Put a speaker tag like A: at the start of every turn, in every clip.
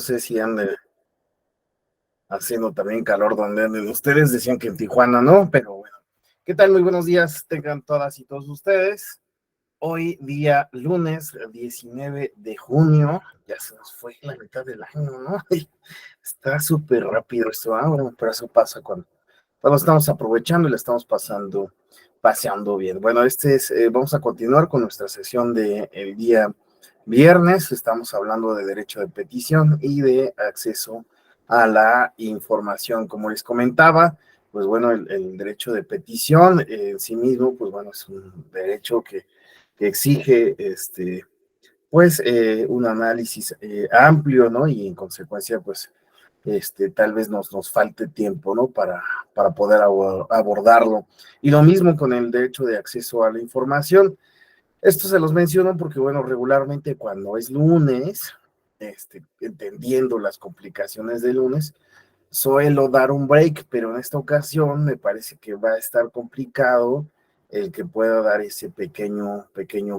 A: No sé si ande haciendo también calor donde anden ustedes, decían que en Tijuana no, pero bueno. ¿Qué tal? Muy buenos días, tengan todas y todos ustedes. Hoy día lunes 19 de junio, ya se nos fue la mitad del año, ¿no? Está súper rápido esto ahora, pero eso pasa cuando estamos aprovechando y le estamos paseando bien. Bueno, vamos a continuar con nuestra sesión del día viernes. Estamos hablando de derecho de petición y de acceso a la información. Como les comentaba, pues bueno, el derecho de petición en sí mismo, pues bueno, es un derecho que exige pues un análisis amplio, ¿no? Y en consecuencia, pues tal vez nos falte tiempo, ¿no? Para poder abordarlo. Y lo mismo con el derecho de acceso a la información. Esto se los menciono porque, bueno, regularmente cuando es lunes, entendiendo las complicaciones de lunes, suelo dar un break, pero en esta ocasión me parece que va a estar complicado el que pueda dar ese pequeño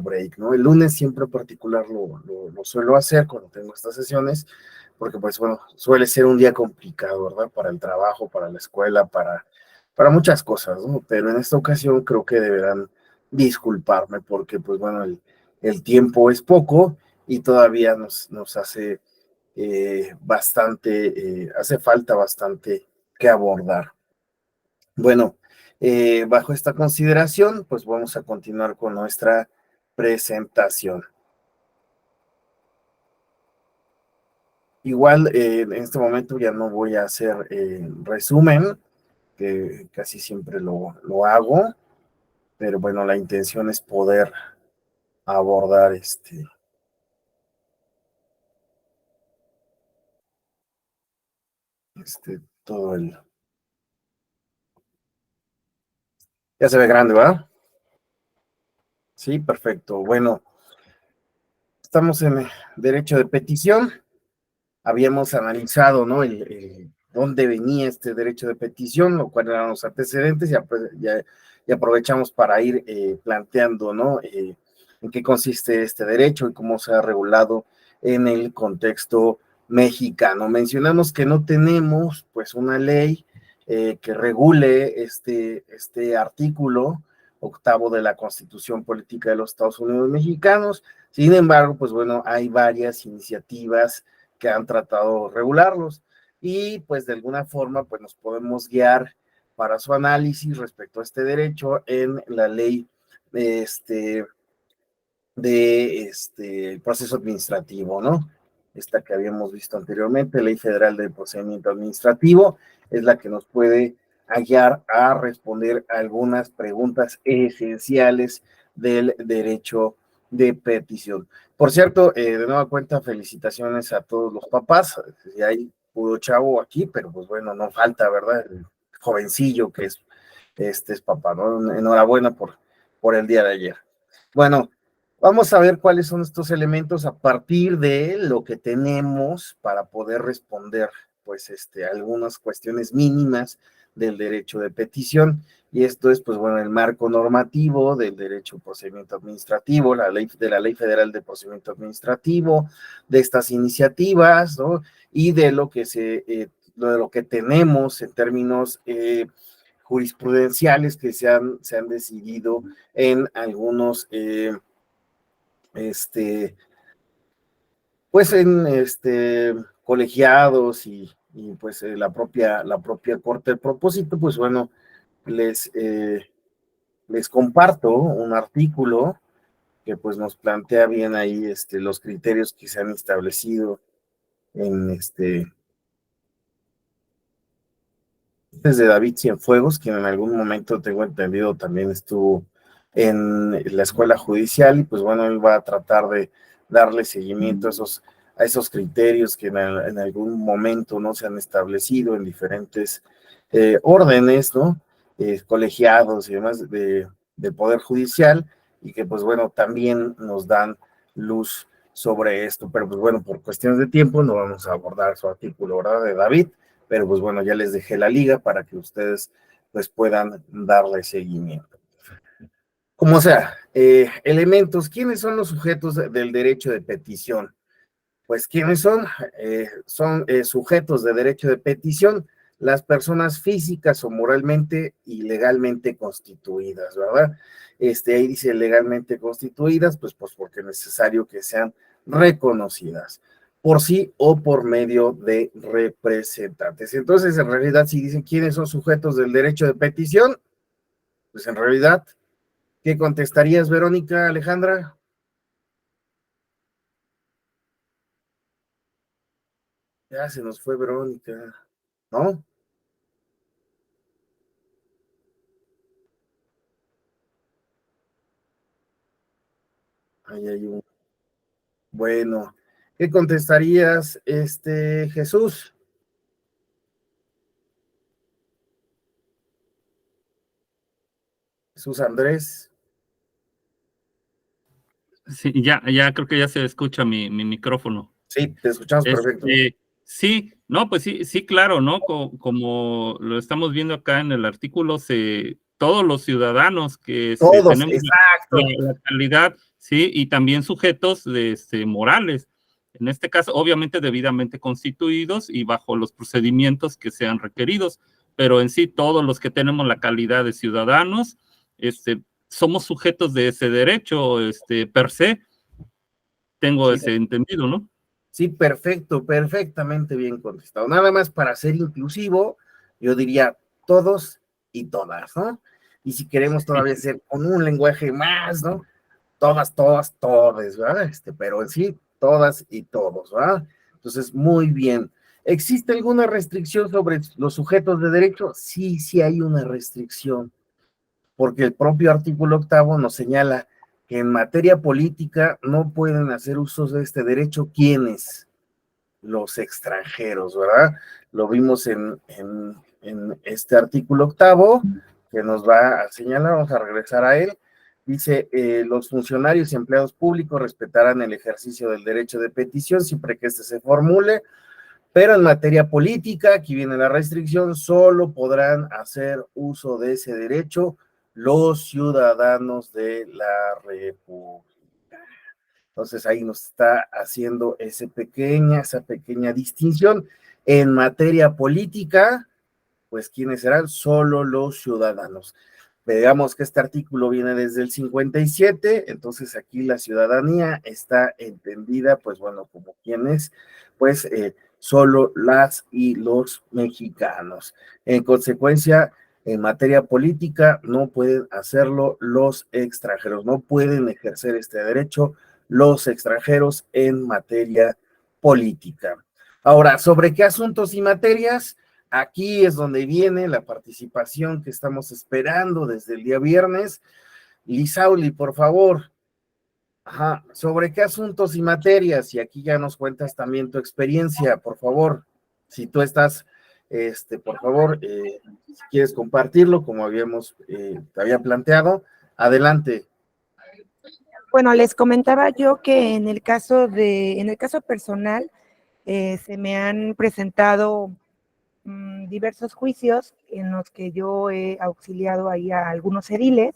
A: break, ¿no? El lunes siempre en particular lo suelo hacer cuando tengo estas sesiones, porque pues bueno, suele ser un día complicado, ¿verdad? Para el trabajo, para la escuela, para muchas cosas, ¿no? Pero en esta ocasión creo que deberán disculparme porque pues bueno, el tiempo es poco y todavía nos hace hace falta bastante que abordar. Bueno, bajo esta consideración, pues vamos a continuar con nuestra presentación. Igual en este momento ya no voy a hacer resumen, que casi siempre lo hago, pero bueno, la intención es poder abordar todo el... Ya se ve grande, ¿verdad? Sí, perfecto. Bueno, estamos en derecho de petición. Habíamos analizado, ¿no? Dónde venía este derecho de petición, lo cual eran los antecedentes, y aprovechamos para ir planteando, ¿no? En qué consiste este derecho y cómo se ha regulado en el contexto mexicano. Mencionamos que no tenemos, pues, una ley que regule este artículo octavo de la Constitución Política de los Estados Unidos Mexicanos. Sin embargo, pues bueno, hay varias iniciativas que han tratado de regularlos y pues de alguna forma pues nos podemos guiar para su análisis respecto a este derecho en la ley el proceso administrativo, ¿no? Esta que habíamos visto anteriormente, Ley Federal del Procedimiento Administrativo, es la que nos puede guiar a responder algunas preguntas esenciales del derecho de petición. Por cierto, de nueva cuenta, felicitaciones a todos los papás. Si hay puro chavo aquí, pero pues bueno, no falta, ¿verdad? El jovencillo que es papá, ¿no? Enhorabuena por el día de ayer. Bueno, vamos a ver cuáles son estos elementos a partir de lo que tenemos para poder responder, pues, algunas cuestiones mínimas del derecho de petición. Y esto es, pues, bueno, el marco normativo del derecho de procedimiento administrativo, la Ley Federal de Procedimiento Administrativo, de estas iniciativas, ¿no? Y de de lo que tenemos en términos jurisprudenciales que se han decidido en algunos pues en colegiados y pues la propia Corte. El propósito, pues bueno, les, eh, les comparto un artículo que pues nos plantea bien ahí los criterios que se han establecido en desde David Cienfuegos, quien en algún momento tengo entendido también estuvo en la escuela judicial y pues bueno, él va a tratar de darle seguimiento a esos criterios que en algún momento no se han establecido en diferentes órdenes, ¿no? Colegiados y demás del Poder Judicial y que pues bueno, también nos dan luz sobre esto, pero pues bueno, por cuestiones de tiempo no vamos a abordar su artículo, ¿verdad? De David, pero pues bueno, ya les dejé la liga para que ustedes pues puedan darle seguimiento. Como sea, elementos, ¿quiénes son los sujetos del derecho de petición? Pues, ¿quiénes son? Son sujetos de derecho de petición, las personas físicas o moralmente y legalmente constituidas, ¿verdad? Ahí dice legalmente constituidas, pues porque es necesario que sean reconocidas por sí o por medio de representantes. Entonces, en realidad, si dicen quiénes son sujetos del derecho de petición, pues en realidad, ¿qué contestarías, Verónica, Alejandra? Ya se nos fue Verónica, ¿no? Ahí hay un. Bueno, ¿qué contestarías, Jesús? Jesús Andrés.
B: Sí, ya creo que ya se escucha mi micrófono.
A: Sí, te escuchamos perfecto.
B: Sí, no, pues sí, claro, ¿no? Como lo estamos viendo acá en el artículo, todos los ciudadanos que
A: Todos,
B: tenemos
A: exacto.
B: la calidad, sí, y también sujetos morales, en este caso, obviamente debidamente constituidos y bajo los procedimientos que sean requeridos, pero en sí todos los que tenemos la calidad de ciudadanos, somos sujetos de ese derecho, per se, tengo
A: Sí,
B: ese entendido, ¿no?
A: sí, perfecto, perfectamente bien contestado. Nada más para ser inclusivo, yo diría todos y todas, ¿no? Y si queremos todavía ser con un lenguaje más, ¿no? Todas, todas, todes, ¿verdad? Pero en sí, todas y todos, ¿verdad? Entonces, muy bien. ¿Existe alguna restricción sobre los sujetos de derecho? Sí, sí hay una restricción, porque el propio artículo 8 nos señala que en materia política no pueden hacer usos de este derecho quienes, los extranjeros, ¿verdad? Lo vimos en este artículo 8 que nos va a señalar, vamos a regresar a él. Dice, los funcionarios y empleados públicos respetarán el ejercicio del derecho de petición siempre que éste se formule, pero en materia política, aquí viene la restricción, solo podrán hacer uso de ese derecho los ciudadanos de la República. Entonces ahí nos está haciendo esa pequeña distinción. En materia política, pues ¿quiénes serán? Solo los ciudadanos. Veamos que este artículo viene desde el 57, entonces aquí la ciudadanía está entendida, pues bueno, como quienes, pues solo las y los mexicanos. En consecuencia, en materia política no pueden hacerlo los extranjeros, no pueden ejercer este derecho los extranjeros en materia política. Ahora, ¿sobre qué asuntos y materias? Aquí es donde viene la participación que estamos esperando desde el día viernes. Lisauli, por favor. Ajá, ¿sobre qué asuntos y materias? Y aquí ya nos cuentas también tu experiencia, por favor. Si tú estás, por favor, si quieres compartirlo, como te había planteado, adelante.
C: Bueno, les comentaba yo que en el caso personal, se me han presentado diversos juicios en los que yo he auxiliado ahí a algunos ediles.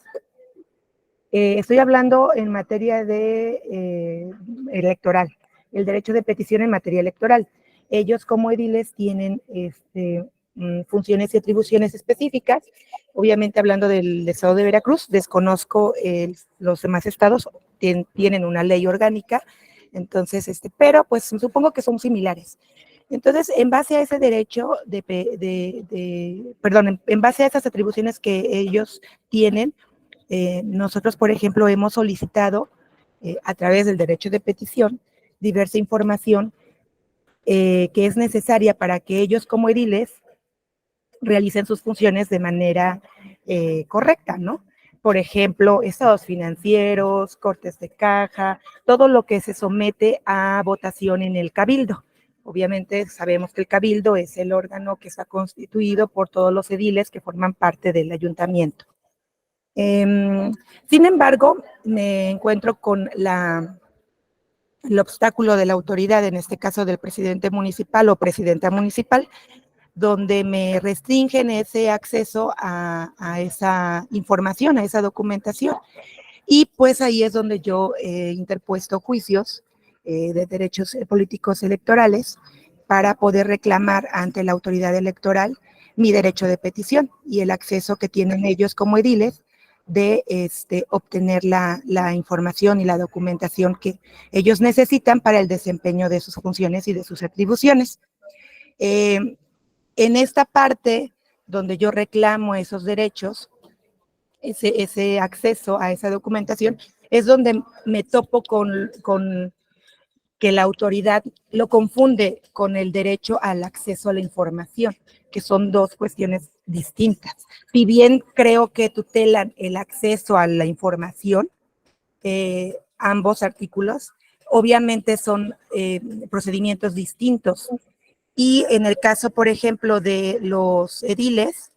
C: Estoy hablando en materia de electoral, el derecho de petición en materia electoral. Ellos como ediles tienen funciones y atribuciones específicas. Obviamente hablando del estado de Veracruz, desconozco los demás estados, tienen una ley orgánica, entonces, pero pues supongo que son similares. Entonces, en base a ese derecho en base a esas atribuciones que ellos tienen, nosotros, por ejemplo, hemos solicitado a través del derecho de petición diversa información que es necesaria para que ellos como ediles realicen sus funciones de manera correcta, ¿no? Por ejemplo, estados financieros, cortes de caja, todo lo que se somete a votación en el cabildo. Obviamente sabemos que el cabildo es el órgano que está constituido por todos los ediles que forman parte del ayuntamiento. Sin embargo, me encuentro con el obstáculo de la autoridad, en este caso del presidente municipal o presidenta municipal, donde me restringen ese acceso a esa información, a esa documentación. Y pues ahí es donde yo he interpuesto juicios de derechos políticos electorales para poder reclamar ante la autoridad electoral mi derecho de petición y el acceso que tienen ellos como ediles de obtener la información y la documentación que ellos necesitan para el desempeño de sus funciones y de sus atribuciones. En esta parte donde yo reclamo esos derechos, ese acceso a esa documentación, es donde me topo con que la autoridad lo confunde con el derecho al acceso a la información, que son dos cuestiones distintas. Si bien creo que tutelan el acceso a la información, ambos artículos, obviamente son procedimientos distintos. Y en el caso, por ejemplo, de los ediles,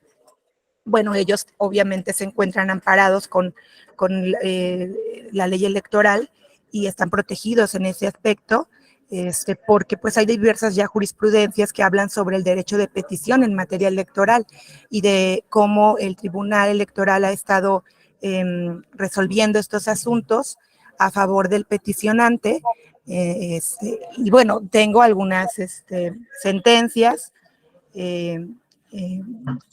C: bueno, ellos obviamente se encuentran amparados con la ley electoral y están protegidos en ese aspecto, porque pues hay diversas ya jurisprudencias que hablan sobre el derecho de petición en materia electoral y de cómo el Tribunal Electoral ha estado resolviendo estos asuntos a favor del peticionante. Y bueno, tengo algunas sentencias.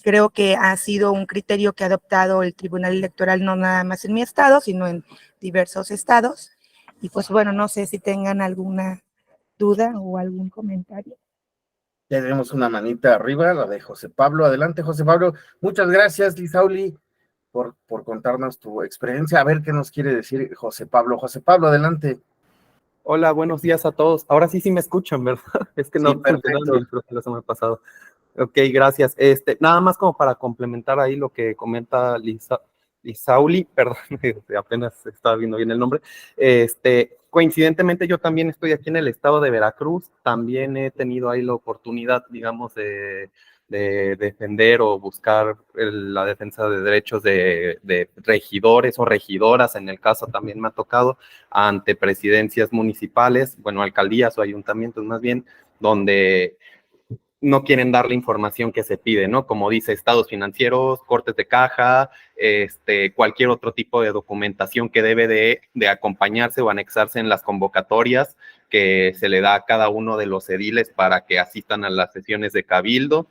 C: Creo que ha sido un criterio que ha adoptado el Tribunal Electoral no nada más en mi estado, sino en diversos estados. Y pues bueno, no sé si tengan alguna duda o algún comentario.
A: Tenemos una manita arriba, la de José Pablo. Adelante, José Pablo. Muchas gracias, Lisauli, por contarnos tu experiencia. A ver qué nos quiere decir José Pablo. José Pablo, adelante.
D: Hola, buenos días a todos. Ahora sí me escuchan, ¿verdad? Es que no
A: Sí, perfecto.
D: funcionaron bien, creo que la semana pasada. Ok, gracias. Nada más como para complementar ahí lo que comenta Lisauli, perdón, apenas estaba viendo bien el nombre. Coincidentemente yo también estoy aquí en el estado de Veracruz, también he tenido ahí la oportunidad, digamos, de defender o buscar la defensa de derechos de regidores o regidoras, en el caso también me ha tocado, ante presidencias municipales, bueno, alcaldías o ayuntamientos más bien, donde no quieren dar la información que se pide, ¿no? Como dice, estados financieros, cortes de caja, cualquier otro tipo de documentación que debe de acompañarse o anexarse en las convocatorias que se le da a cada uno de los ediles para que asistan a las sesiones de cabildo,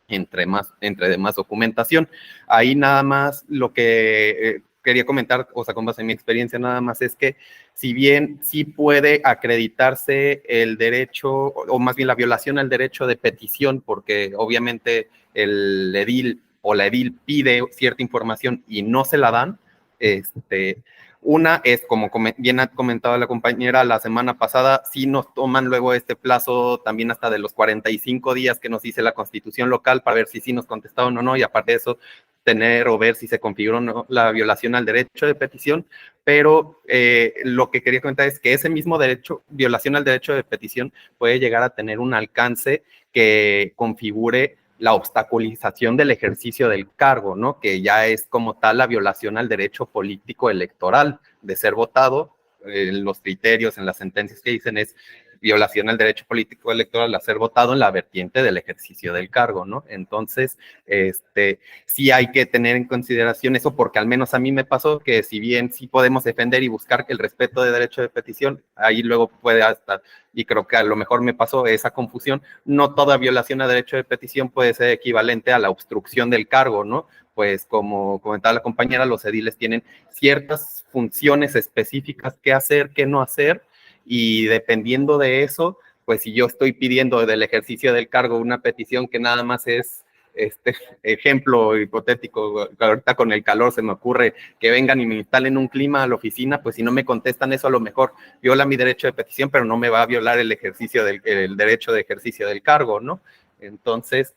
D: entre demás documentación. Ahí nada más lo que quería comentar, o sea, con base en mi experiencia nada más, es que si bien sí puede acreditarse el derecho, o más bien la violación al derecho de petición, porque obviamente el edil o la edil pide cierta información y no se la dan, una es, como bien ha comentado la compañera la semana pasada, sí nos toman luego este plazo también hasta de los 45 días que nos dice la Constitución local para ver si sí nos contestaron o no, y aparte de eso, tener o ver si se configuró o no la violación al derecho de petición. Pero lo que quería comentar es que ese mismo derecho, violación al derecho de petición, puede llegar a tener un alcance que configure la obstaculización del ejercicio del cargo, ¿no? Que ya es como tal la violación al derecho político electoral de ser votado. Los criterios en las sentencias que dicen es violación al derecho político electoral a ser votado en la vertiente del ejercicio del cargo, ¿no? Entonces, sí hay que tener en consideración eso, porque al menos a mí me pasó que si bien sí podemos defender y buscar el respeto de derecho de petición, ahí luego puede hasta, y creo que a lo mejor me pasó esa confusión, no toda violación a derecho de petición puede ser equivalente a la obstrucción del cargo, ¿no? Pues como comentaba la compañera, los ediles tienen ciertas funciones específicas que hacer, que no hacer, y dependiendo de eso, pues si yo estoy pidiendo del ejercicio del cargo una petición que nada más es, ejemplo hipotético, ahorita con el calor se me ocurre que vengan y me instalen un clima a la oficina, pues si no me contestan eso, a lo mejor viola mi derecho de petición, pero no me va a violar el derecho de ejercicio del cargo, ¿no? Entonces,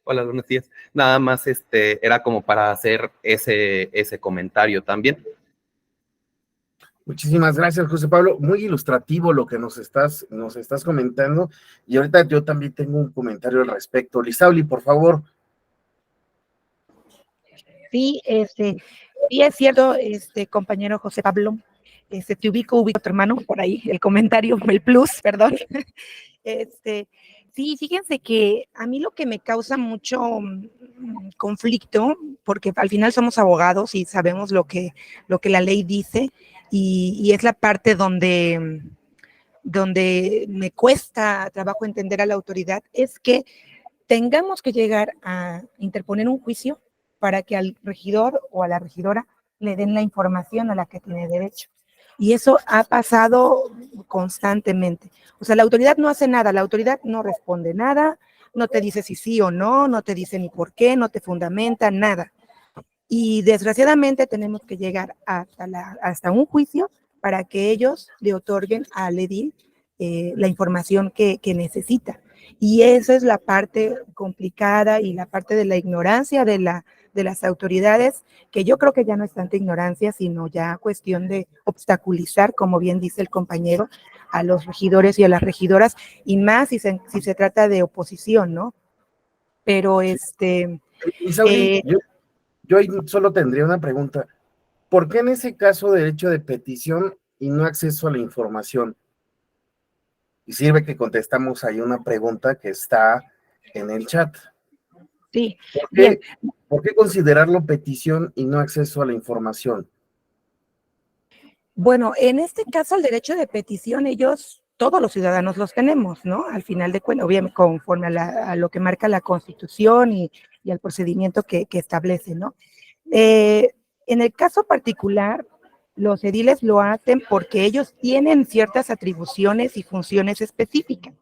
D: hola, buenos días. Nada más, era como para hacer ese comentario también.
A: Muchísimas gracias, José Pablo. Muy ilustrativo lo que nos estás comentando. Y ahorita yo también tengo un comentario al respecto. Lisauli, por favor.
C: Sí, sí es cierto, compañero José Pablo. Te ubico a tu hermano por ahí, el comentario, el plus, perdón. Sí, fíjense que a mí lo que me causa mucho conflicto, porque al final somos abogados y sabemos lo que la ley dice, y es la parte donde donde me cuesta trabajo entender a la autoridad, es que tengamos que llegar a interponer un juicio para que al regidor o a la regidora le den la información a la que tiene derecho. Y eso ha pasado constantemente. O sea, la autoridad no hace nada, la autoridad no responde nada, no te dice si sí o no, no te dice ni por qué, no te fundamenta, nada. Y desgraciadamente tenemos que llegar hasta un juicio para que ellos le otorguen al edil la información que necesita. Y esa es la parte complicada y la parte de la ignorancia de las autoridades, que yo creo que ya no es tanta ignorancia, sino ya cuestión de obstaculizar, como bien dice el compañero, a los regidores y a las regidoras, y más si se trata de oposición, ¿no? Pero
A: Isauri, yo ahí solo tendría una pregunta. ¿Por qué en ese caso derecho de petición y no acceso a la información? Y sirve que contestamos ahí una pregunta que está en el chat.
C: Sí, bien.
A: ¿Por qué considerarlo petición y no acceso a la información?
C: Bueno, en este caso el derecho de petición, todos los ciudadanos los tenemos, ¿no? Al final de cuentas, obviamente conforme a lo que marca la Constitución y al procedimiento que establece, ¿no? En el caso particular, los ediles lo hacen porque ellos tienen ciertas atribuciones y funciones específicas.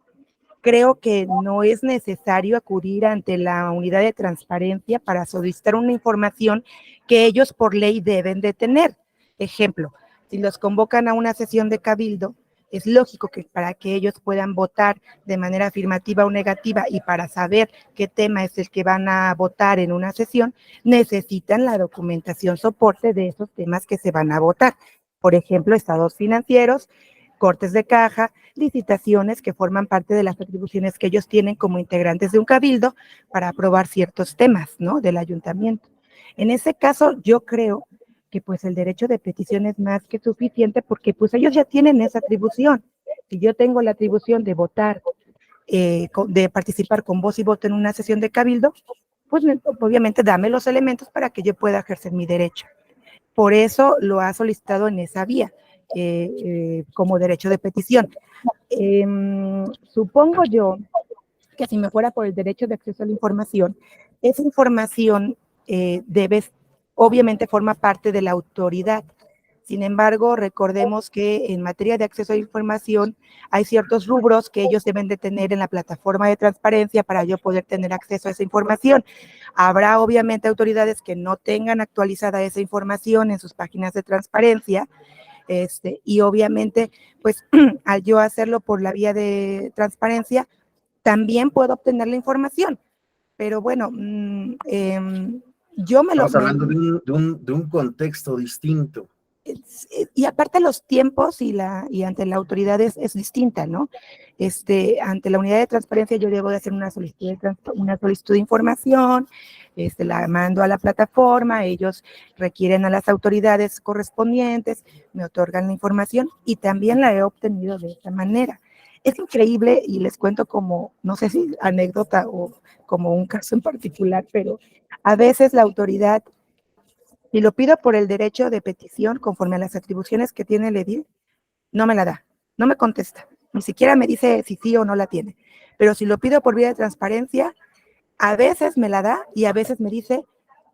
C: Creo que no es necesario acudir ante la unidad de transparencia para solicitar una información que ellos por ley deben de tener. Ejemplo, si los convocan a una sesión de cabildo, es lógico que para que ellos puedan votar de manera afirmativa o negativa y para saber qué tema es el que van a votar en una sesión, necesitan la documentación soporte de esos temas que se van a votar. Por ejemplo, estados financieros, cortes de caja, licitaciones que forman parte de las atribuciones que ellos tienen como integrantes de un cabildo para aprobar ciertos temas, ¿no? Del ayuntamiento. En ese caso, yo creo que pues el derecho de petición es más que suficiente porque pues ellos ya tienen esa atribución. Si yo tengo la atribución de votar, de participar con voz y voto en una sesión de cabildo, pues obviamente dame los elementos para que yo pueda ejercer mi derecho. Por eso lo ha solicitado en esa vía, como derecho de petición. Supongo yo que si me fuera por el derecho de acceso a la información, esa información obviamente forma parte de la autoridad. Sin embargo, recordemos que en materia de acceso a la información hay ciertos rubros que ellos deben de tener en la plataforma de transparencia para yo poder tener acceso a esa información. Habrá obviamente autoridades que no tengan actualizada esa información en sus páginas de transparencia, y obviamente, pues al yo hacerlo por la vía de transparencia, también puedo obtener la información. Pero bueno, yo me lo...
A: Estamos hablando de un contexto distinto.
C: Y aparte los tiempos y ante la autoridad es distinta, ¿no? Ante la unidad de transparencia yo debo de hacer una solicitud de información, la mando a la plataforma, ellos requieren a las autoridades correspondientes, me otorgan la información y también la he obtenido de esta manera. Es increíble y les cuento como, no sé si anécdota o como un caso en particular, pero a veces la autoridad, si lo pido por el derecho de petición, conforme a las atribuciones que tiene el edil, no me la da, no me contesta, ni siquiera me dice si sí o no la tiene. Pero si lo pido por vía de transparencia, a veces me la da y a veces me dice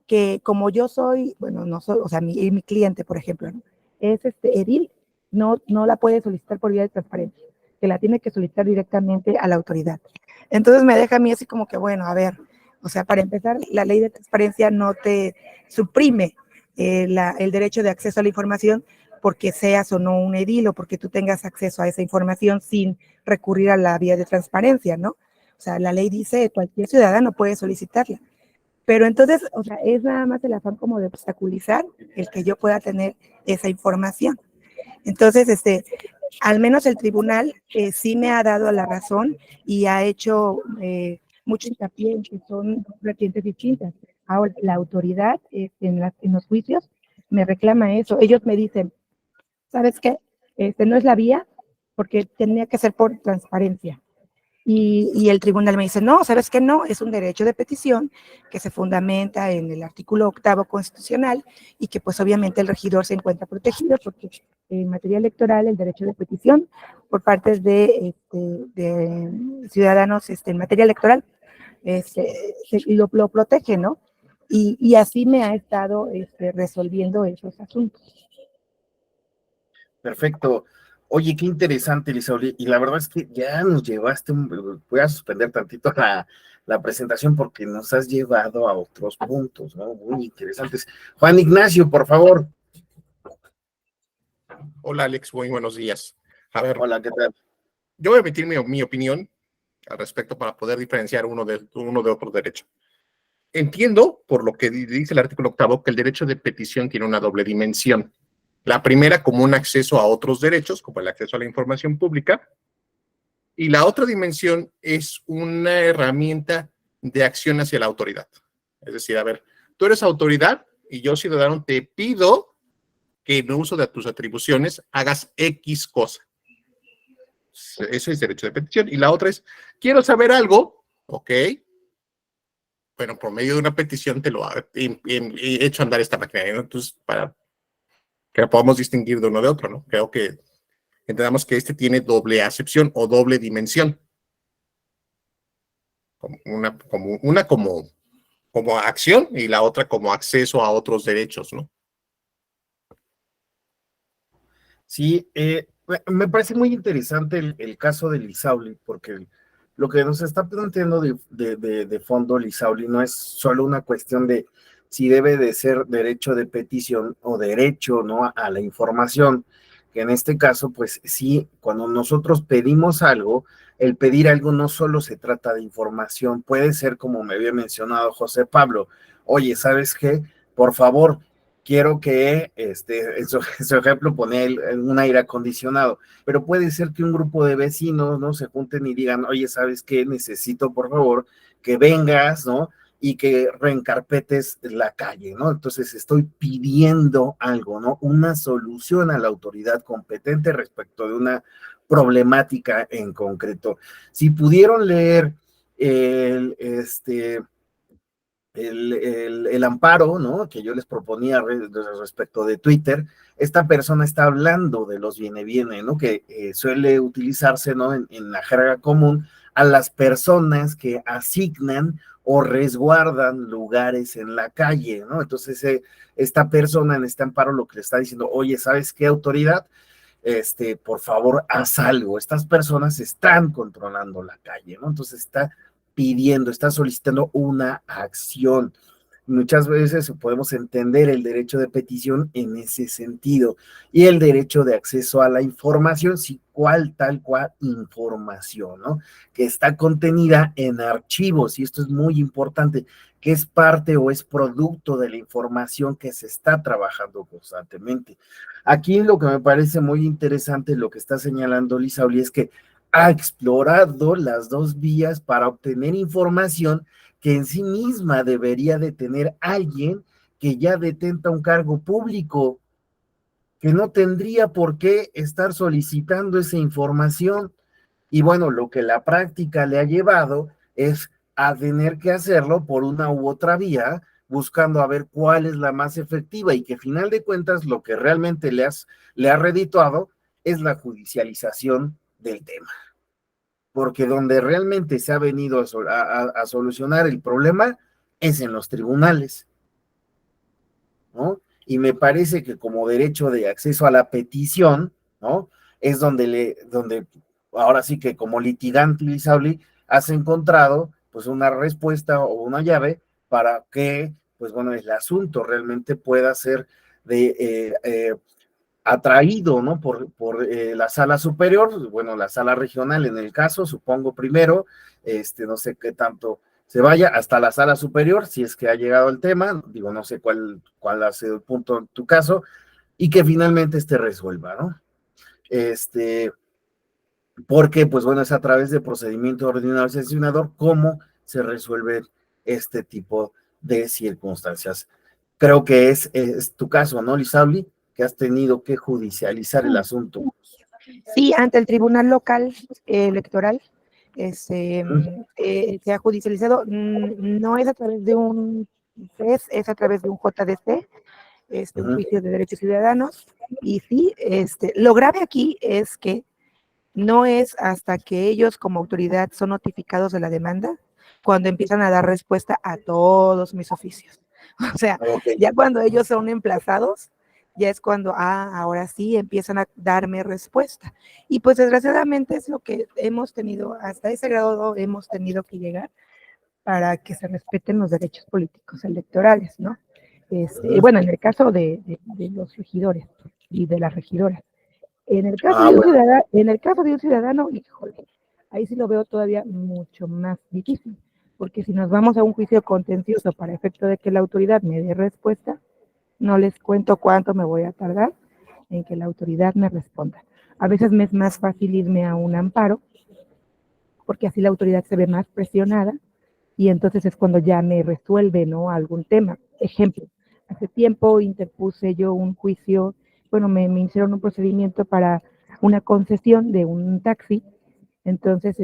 C: que como yo soy, bueno, no soy, o sea, mi cliente, por ejemplo, ¿no? Es edil, no la puede solicitar por vía de transparencia, que la tiene que solicitar directamente a la autoridad. Entonces me deja a mí así como que, bueno, a ver, o sea, para empezar, la ley de transparencia no te suprime el derecho de acceso a la información porque seas o no un edil o porque tú tengas acceso a esa información sin recurrir a la vía de transparencia, ¿no? O sea, la ley dice cualquier ciudadano puede solicitarla. Pero entonces, o sea, es nada más el afán como de obstaculizar el que yo pueda tener esa información. Entonces, al menos el tribunal sí me ha dado la razón y ha hecho mucho hincapié en que son vertientes distintas. Ahora, la autoridad en los juicios me reclama eso. Ellos me dicen, ¿sabes qué? No es la vía porque tenía que ser por transparencia. Y el tribunal me dice, no, ¿sabes qué? No, es un derecho de petición que se fundamenta en el artículo 8º constitucional y que pues obviamente el regidor se encuentra protegido porque en materia electoral el derecho de petición por parte de ciudadanos en materia electoral lo protege, ¿no? Y así me ha estado resolviendo esos asuntos.
A: Perfecto. Oye, qué interesante, Lisauli. Y la verdad es que ya nos llevaste, voy a suspender tantito la presentación porque nos has llevado a otros puntos, ¿no? Muy interesantes. Juan Ignacio, por favor.
E: Hola Alex, muy buenos días. A ver,
A: Hola, ¿qué tal?
E: yo voy a emitir mi opinión al respecto para poder diferenciar uno de otro derecho. Entiendo, por lo que dice el artículo 8º, que el derecho de petición tiene una doble dimensión. La primera como un acceso a otros derechos, como el acceso a la información pública, y la otra dimensión es una herramienta de acción hacia la autoridad. Es decir, a ver, tú eres autoridad y yo, ciudadano, te pido que en uso de tus atribuciones hagas X cosa. Eso es derecho de petición. Y la otra es, quiero saber algo, ok, bueno, por medio de una petición te lo he hecho andar esta maquinaria, ¿no? Entonces, para que podamos distinguir de uno de otro, ¿no? Creo que entendamos que este tiene doble acepción o doble dimensión. Como acción y la otra como acceso a otros derechos, ¿no?
A: Sí, me parece muy interesante el caso de Lisauli, porque lo que nos está planteando de fondo Lisauli no es solo una cuestión de si debe de ser derecho de petición o derecho, ¿no?, a la información, que en este caso, pues sí, cuando nosotros pedimos algo, el pedir algo no solo se trata de información, puede ser como me había mencionado José Pablo, oye, ¿sabes qué? Por favor, quiero que, en su ejemplo, pone un aire acondicionado, pero puede ser que un grupo de vecinos, ¿no?, se junten y digan, oye, ¿sabes qué? Necesito, por favor, que vengas, ¿no?, y que reencarpetes la calle, ¿no? Entonces estoy pidiendo algo, ¿no? Una solución a la autoridad competente respecto de una problemática en concreto. Si pudieron leer el, el amparo, ¿no?, que yo les proponía respecto de Twitter, esta persona está hablando de los viene, ¿no?, que suele utilizarse, ¿no?, en la jerga común a las personas que asignan o resguardan lugares en la calle, ¿no? Entonces, esta persona en este amparo lo que le está diciendo, oye, ¿sabes qué, autoridad? Por favor, haz algo. Estas personas están controlando la calle, ¿no? Entonces está pidiendo, está solicitando una acción. Muchas veces podemos entender el derecho de petición en ese sentido y el derecho de acceso a la información, sí, tal cual información, ¿no?, que está contenida en archivos, y esto es muy importante, que es parte o es producto de la información que se está trabajando constantemente. Aquí lo que me parece muy interesante, lo que está señalando Lisauli, es que ha explorado las dos vías para obtener información que en sí misma debería de tener alguien que ya detenta un cargo público, que no tendría por qué estar solicitando esa información. Y bueno, lo que la práctica le ha llevado es a tener que hacerlo por una u otra vía, buscando a ver cuál es la más efectiva y que al final de cuentas lo que realmente le ha redituado es la judicialización del tema. Porque donde realmente se ha venido a solucionar el problema es en los tribunales, ¿no? Y me parece que como derecho de acceso a la petición, ¿no?, es donde ahora sí que como litigante, Lisauli, has encontrado pues una respuesta o una llave para que, pues bueno, el asunto realmente pueda ser atraído, ¿no?, por la sala superior, bueno, la sala regional en el caso, supongo primero, no sé qué tanto se vaya hasta la sala superior, si es que ha llegado el tema, digo, no sé cuál ha sido el punto en tu caso, y que finalmente resuelva, ¿no? Porque, pues bueno, es a través de procedimiento ordinario sancionador cómo se resuelve este tipo de circunstancias. Creo que es tu caso, ¿no, Lisauli?, que has tenido que judicializar el asunto.
C: Sí, ante el Tribunal Local Electoral, se ha judicializado, no es a través de un juez, es a través de un JDC, un juicio de derechos ciudadanos, y sí, lo grave aquí es que no es hasta que ellos como autoridad son notificados de la demanda cuando empiezan a dar respuesta a todos mis oficios. O sea, ya cuando ellos son emplazados, ya es cuando, ahora sí empiezan a darme respuesta. Y pues desgraciadamente es lo que hemos tenido, hasta ese grado hemos tenido que llegar para que se respeten los derechos políticos electorales, ¿no? Bueno, en el caso de los regidores y de las regidoras. En el caso de un ciudadano, híjole, ahí sí lo veo todavía mucho más difícil, porque si nos vamos a un juicio contencioso para efecto de que la autoridad me dé respuesta, no les cuento cuánto me voy a tardar en que la autoridad me responda. A veces me es más fácil irme a un amparo, porque así la autoridad se ve más presionada, y entonces es cuando ya me resuelve, ¿no?, algún tema. Ejemplo, hace tiempo interpuse yo un juicio, bueno, me hicieron un procedimiento para una concesión de un taxi. Entonces,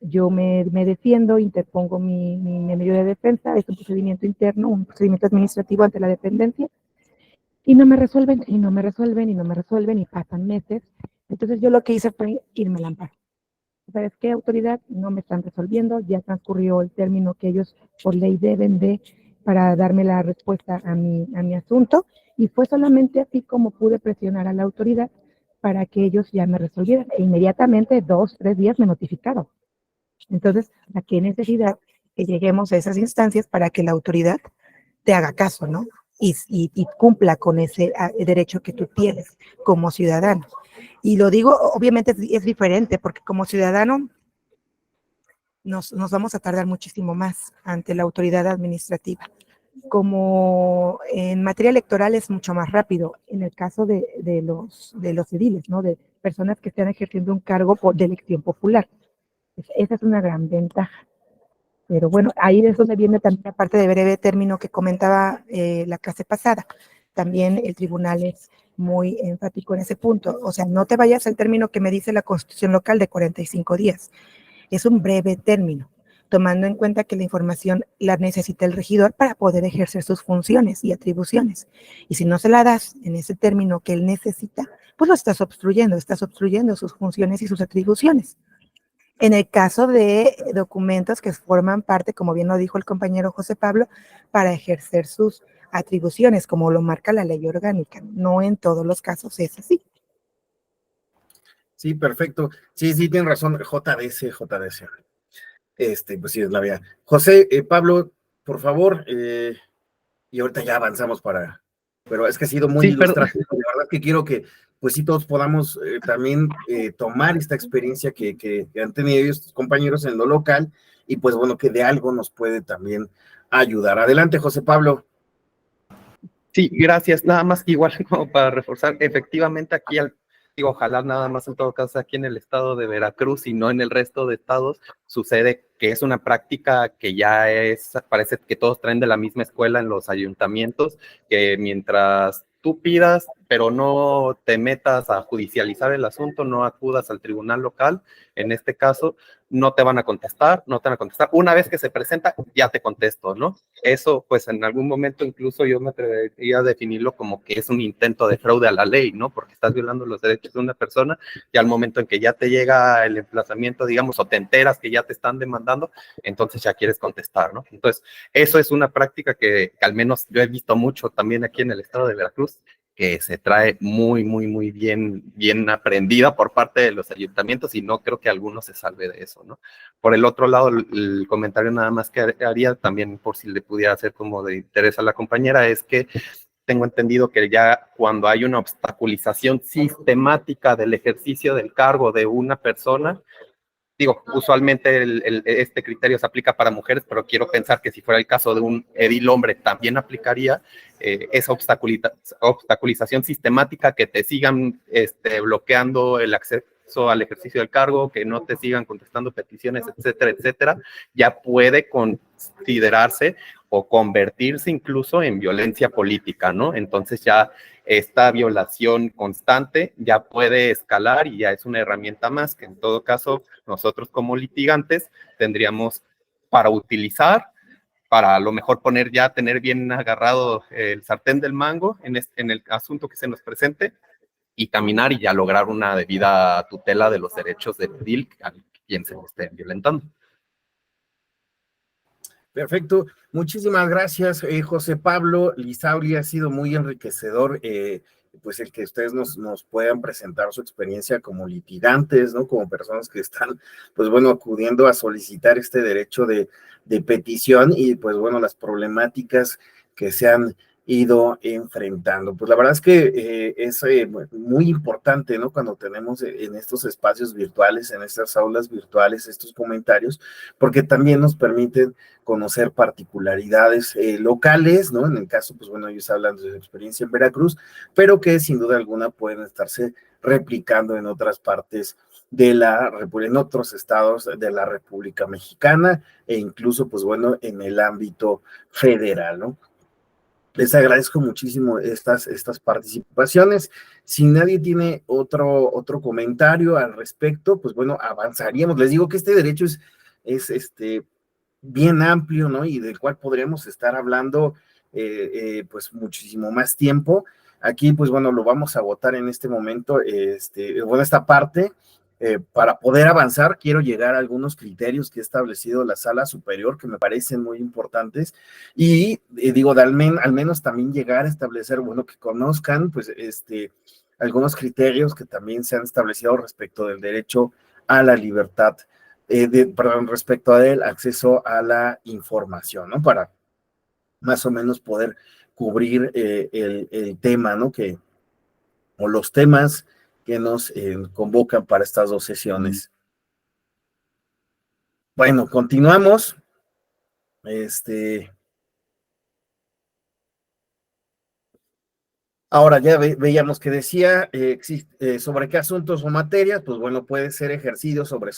C: yo me defiendo, interpongo mi medio de defensa, es un procedimiento interno, un procedimiento administrativo ante la dependencia, y no me resuelven, y no me resuelven, y no me resuelven, y pasan meses. Entonces yo lo que hice fue irme al amparo. ¿Sabes qué, autoridad? No me están resolviendo, ya transcurrió el término que ellos por ley deben de para darme la respuesta a mi asunto, y fue solamente así como pude presionar a la autoridad para que ellos ya me resolvieran, e inmediatamente 2, 3 días me notificaron. Entonces, ¿a qué necesidad que lleguemos a esas instancias para que la autoridad te haga caso, ¿no? Y cumpla con ese derecho que tú tienes como ciudadano? Y lo digo, obviamente es diferente, porque como ciudadano nos vamos a tardar muchísimo más ante la autoridad administrativa. Como en materia electoral es mucho más rápido, en el caso de los ediles, ¿no?, de personas que están ejerciendo un cargo de elección popular. Esa es una gran ventaja. Pero bueno, ahí es donde viene también la parte de breve término que comentaba la clase pasada. También el tribunal es muy enfático en ese punto. O sea, no te vayas al término que me dice la Constitución local de 45 días. Es un breve término, tomando en cuenta que la información la necesita el regidor para poder ejercer sus funciones y atribuciones. Y si no se la das en ese término que él necesita, pues lo estás obstruyendo sus funciones y sus atribuciones. En el caso de documentos que forman parte, como bien lo dijo el compañero José Pablo, para ejercer sus atribuciones, como lo marca la ley orgánica. No en todos los casos es así.
A: Sí, perfecto. Sí, tienen razón. JDC. Pues sí, es la vía. José, Pablo, por favor, y ahorita ya avanzamos pero es que ha sido muy ilustrativo. La verdad que quiero que, pues sí, todos podamos también tomar esta experiencia que han tenido estos compañeros en lo local, y pues bueno, que de algo nos puede también ayudar. Adelante, José Pablo.
D: Sí, gracias. Nada más igual como para reforzar, efectivamente aquí, ojalá nada más en todo caso aquí en el estado de Veracruz y no en el resto de estados, sucede que es una práctica que ya parece que todos traen de la misma escuela en los ayuntamientos, que mientras tú pidas, pero no te metas a judicializar el asunto, no acudas al tribunal local, en este caso, no te van a contestar. Una vez que se presenta, ya te contesto, ¿no? Eso, pues en algún momento incluso yo me atrevería a definirlo como que es un intento de fraude a la ley, ¿no? Porque estás violando los derechos de una persona y al momento en que ya te llega el emplazamiento, digamos, o te enteras que ya te están demandando, entonces ya quieres contestar, ¿no? Entonces, eso es una práctica que al menos yo he visto mucho también aquí en el estado de Veracruz, que se trae muy bien aprendida por parte de los ayuntamientos, y no creo que alguno se salve de eso, ¿no? Por el otro lado, el comentario nada más que haría también, por si le pudiera hacer como de interés a la compañera, es que tengo entendido que ya cuando hay una obstaculización sistemática del ejercicio del cargo de una persona, digo, usualmente este criterio se aplica para mujeres, pero quiero pensar que si fuera el caso de un edil hombre, también aplicaría esa obstaculización sistemática, que te sigan bloqueando el acceso al ejercicio del cargo, que no te sigan contestando peticiones, etcétera, ya puede considerarse o convertirse incluso en violencia política, ¿no? Entonces ya esta violación constante ya puede escalar y ya es una herramienta más que en todo caso nosotros como litigantes tendríamos para utilizar, para a lo mejor tener bien agarrado el sartén del mango en el asunto que se nos presente y caminar y ya lograr una debida tutela de los derechos del edil a quien se le esté violentando.
A: Perfecto, muchísimas gracias, José Pablo Lisauri, ha sido muy enriquecedor, pues el que ustedes nos puedan presentar su experiencia como litigantes, ¿no? Como personas que están, pues bueno, acudiendo a solicitar este derecho de petición y pues bueno, las problemáticas que se han ido enfrentando. Pues la verdad es que es muy importante, ¿no? Cuando tenemos en estos espacios virtuales, en estas aulas virtuales, estos comentarios, porque también nos permiten conocer particularidades locales, ¿no? En el caso, pues bueno, ellos hablan de su experiencia en Veracruz, pero que sin duda alguna pueden estarse replicando en otras partes de la República, en otros estados de la República Mexicana e incluso, pues bueno, en el ámbito federal, ¿no? Les agradezco muchísimo estas participaciones. Si nadie tiene otro comentario al respecto, pues bueno, avanzaríamos. Les digo que este derecho es bien amplio, ¿no? Y del cual podríamos estar hablando pues muchísimo más tiempo. Aquí, pues bueno, lo vamos a votar en este momento, bueno, esta parte. Para poder avanzar, quiero llegar a algunos criterios que ha establecido la Sala Superior que me parecen muy importantes y digo, al menos también llegar a establecer, bueno, que conozcan, pues, algunos criterios que también se han establecido respecto del derecho a la libertad, perdón, respecto al acceso a la información, ¿no? Para más o menos poder cubrir el tema, ¿no? O los temas que nos convocan para estas dos sesiones. Bueno, continuamos. Ahora ya veíamos que decía sobre qué asuntos o materias, pues bueno, puede ser ejercido sobre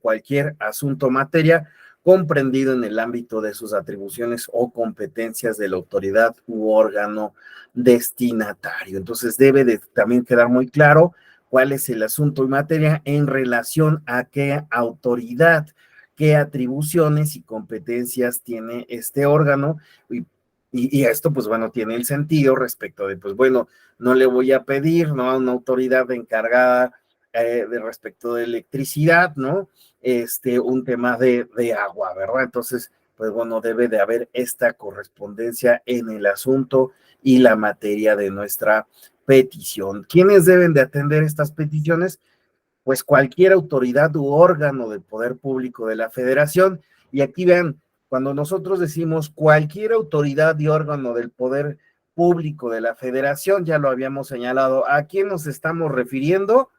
A: cualquier asunto o materia comprendido en el ámbito de sus atribuciones o competencias de la autoridad u órgano destinatario. Entonces debe de también quedar muy claro cuál es el asunto y materia en relación a qué autoridad, qué atribuciones y competencias tiene este órgano y esto, pues bueno, tiene el sentido respecto de, pues bueno, no le voy a pedir, ¿no? A una autoridad encargada de respecto de electricidad, ¿no? Un tema de agua, ¿verdad? Entonces, pues bueno, debe de haber esta correspondencia en el asunto y la materia de nuestra petición. ¿Quiénes deben de atender estas peticiones? Pues cualquier autoridad u órgano del poder público de la federación. Y aquí vean, cuando nosotros decimos cualquier autoridad y órgano del poder público de la federación, ya lo habíamos señalado, ¿a quién nos estamos refiriendo?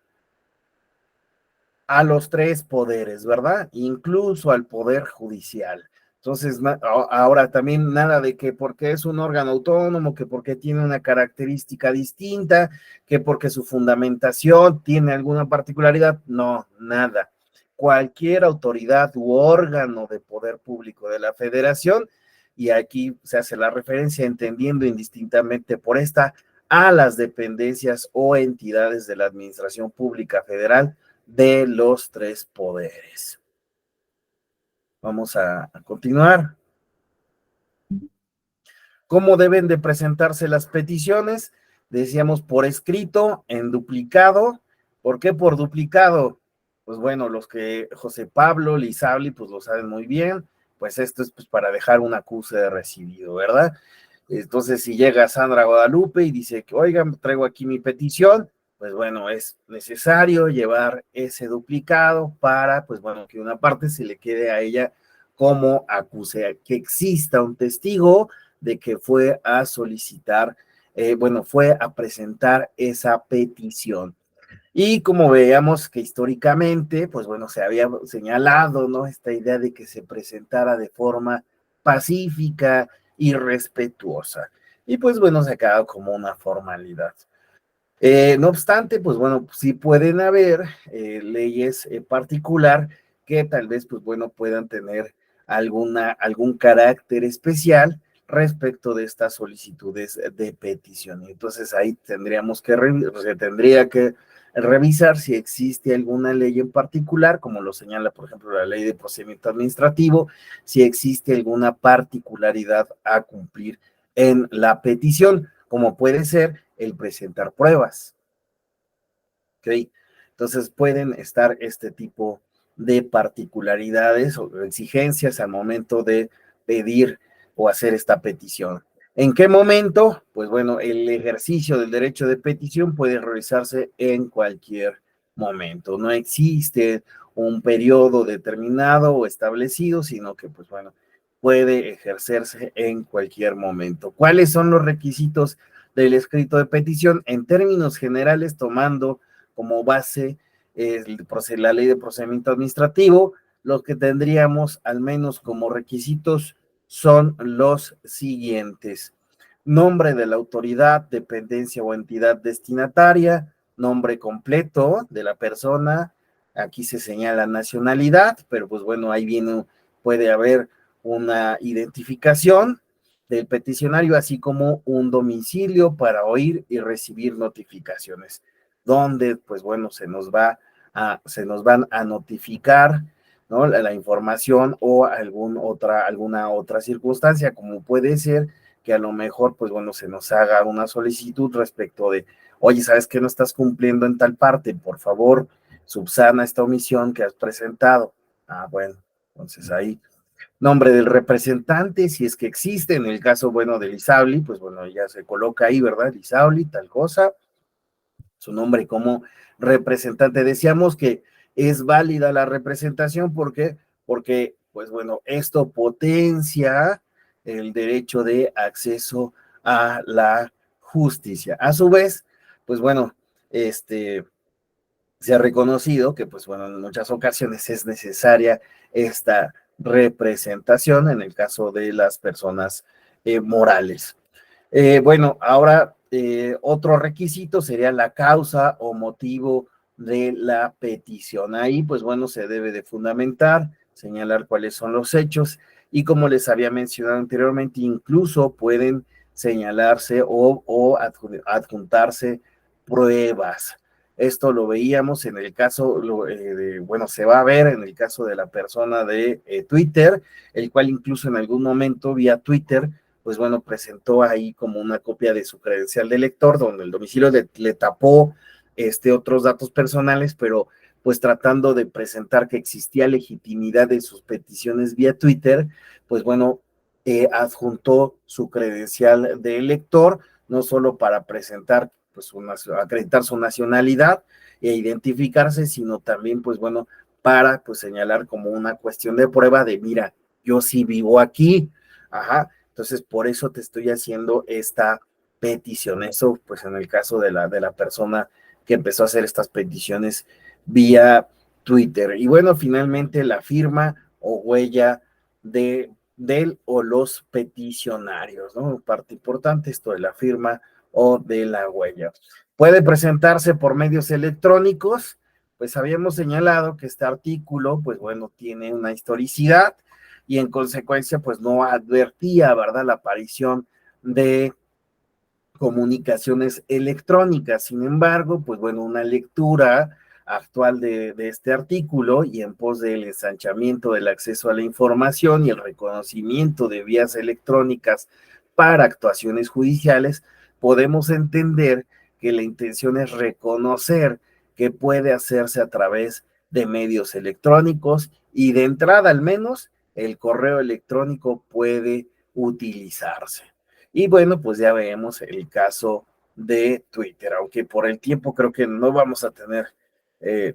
A: A los tres poderes, ¿verdad? Incluso al poder judicial. Entonces, ahora también nada de que porque es un órgano autónomo, que porque tiene una característica distinta, que porque su fundamentación tiene alguna particularidad, no, nada. Cualquier autoridad u órgano de poder público de la federación, y aquí se hace la referencia entendiendo indistintamente por esta a las dependencias o entidades de la administración pública federal de los tres poderes. Vamos a continuar. ¿Cómo deben de presentarse las peticiones? Decíamos por escrito, en duplicado. ¿Por qué por duplicado? Pues bueno, los que José Pablo Lizabli, pues lo saben muy bien, pues esto es pues para dejar un acuse de recibido, ¿verdad? Entonces, si llega Sandra Guadalupe y dice que, oigan, traigo aquí mi petición, pues bueno, es necesario llevar ese duplicado para, pues bueno, que una parte se le quede a ella como acuse, que exista un testigo de que fue a solicitar, bueno, fue a presentar esa petición. Y como veíamos que históricamente, pues bueno, se había señalado, ¿no? Esta idea de que se presentara de forma pacífica y respetuosa. Y pues bueno, se ha quedado como una formalidad. No obstante, pues bueno, sí pueden haber leyes particular que tal vez, pues bueno, puedan tener algún carácter especial respecto de estas solicitudes de petición. Entonces ahí se tendría que revisar si existe alguna ley en particular, como lo señala, por ejemplo, la ley de procedimiento administrativo, si existe alguna particularidad a cumplir en la petición, como puede ser el presentar pruebas. ¿Ok? Entonces pueden estar este tipo de particularidades o exigencias al momento de pedir o hacer esta petición. ¿En qué momento? Pues bueno, el ejercicio del derecho de petición puede realizarse en cualquier momento. No existe un periodo determinado o establecido, sino que pues bueno, puede ejercerse en cualquier momento. ¿Cuáles son los requisitos del escrito de petición? En términos generales, tomando como base la ley de procedimiento administrativo, lo que tendríamos al menos como requisitos son los siguientes: nombre de la autoridad, dependencia o entidad destinataria, nombre completo de la persona, aquí se señala nacionalidad, pero pues bueno, ahí puede haber una identificación del peticionario, así como un domicilio para oír y recibir notificaciones, donde pues bueno, se nos van a notificar, ¿no?, la información o alguna otra circunstancia, como puede ser que a lo mejor, pues bueno, se nos haga una solicitud respecto de, oye, ¿sabes qué no estás cumpliendo en tal parte? Por favor, subsana esta omisión que has presentado. Ah, bueno, entonces ahí, nombre del representante, si es que existe, en el caso, bueno, del ISABLI, pues bueno, ya se coloca ahí, ¿verdad? ISABLI, tal cosa, su nombre como representante. Decíamos que es válida la representación, ¿por qué? Porque, pues bueno, esto potencia el derecho de acceso a la justicia. A su vez, pues bueno, se ha reconocido que, pues bueno, en muchas ocasiones es necesaria esta representación en el caso de las personas morales. Bueno, ahora otro requisito sería la causa o motivo de la petición. Ahí, pues bueno, se debe de fundamentar, señalar cuáles son los hechos y, como les había mencionado anteriormente, incluso pueden señalarse o adjuntarse pruebas. Esto lo veíamos en el caso, bueno, se va a ver en el caso de la persona de Twitter, el cual incluso en algún momento vía Twitter, pues bueno, presentó ahí como una copia de su credencial de lector, donde el domicilio le tapó otros datos personales, pero pues tratando de presentar que existía legitimidad de sus peticiones vía Twitter, pues bueno, adjuntó su credencial de elector, no solo para presentar, pues acreditar su nacionalidad e identificarse, sino también, pues bueno, para pues señalar como una cuestión de prueba de, mira, yo sí vivo aquí, ajá. Entonces, por eso te estoy haciendo esta petición. Eso, pues, en el caso de la persona que empezó a hacer estas peticiones vía Twitter. Y bueno, finalmente la firma o huella del o los peticionarios, ¿no? Parte importante esto de la firma o de la huella. Puede presentarse por medios electrónicos. Pues habíamos señalado que este artículo, pues bueno, tiene una historicidad y en consecuencia, pues no advertía, ¿verdad?, la aparición de comunicaciones electrónicas. Sin embargo, pues bueno, una lectura actual de este artículo y en pos del ensanchamiento del acceso a la información y el reconocimiento de vías electrónicas para actuaciones judiciales, podemos entender que la intención es reconocer que puede hacerse a través de medios electrónicos y, de entrada al menos, el correo electrónico puede utilizarse. Y bueno, pues ya vemos el caso de Twitter, aunque por el tiempo creo que no vamos a tener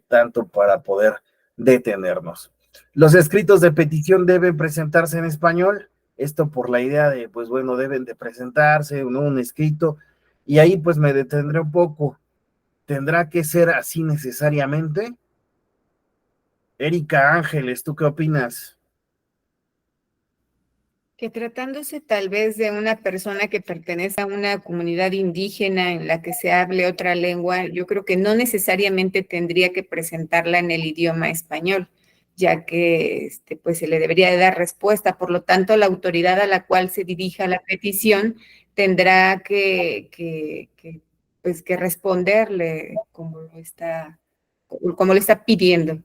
A: tanto para poder detenernos. Los escritos de petición deben presentarse en español, esto por la idea de, pues bueno, deben de presentarse, ¿no?, un escrito, y ahí pues me detendré un poco. ¿Tendrá que ser así necesariamente? Erika Ángeles, ¿tú qué opinas?
F: Que tratándose tal vez de una persona que pertenece a una comunidad indígena en la que se hable otra lengua, yo creo que no necesariamente tendría que presentarla en el idioma español. ya que pues se le debería de dar respuesta. Por lo tanto, la autoridad a la cual se dirija la petición tendrá pues, que responderle como le está pidiendo.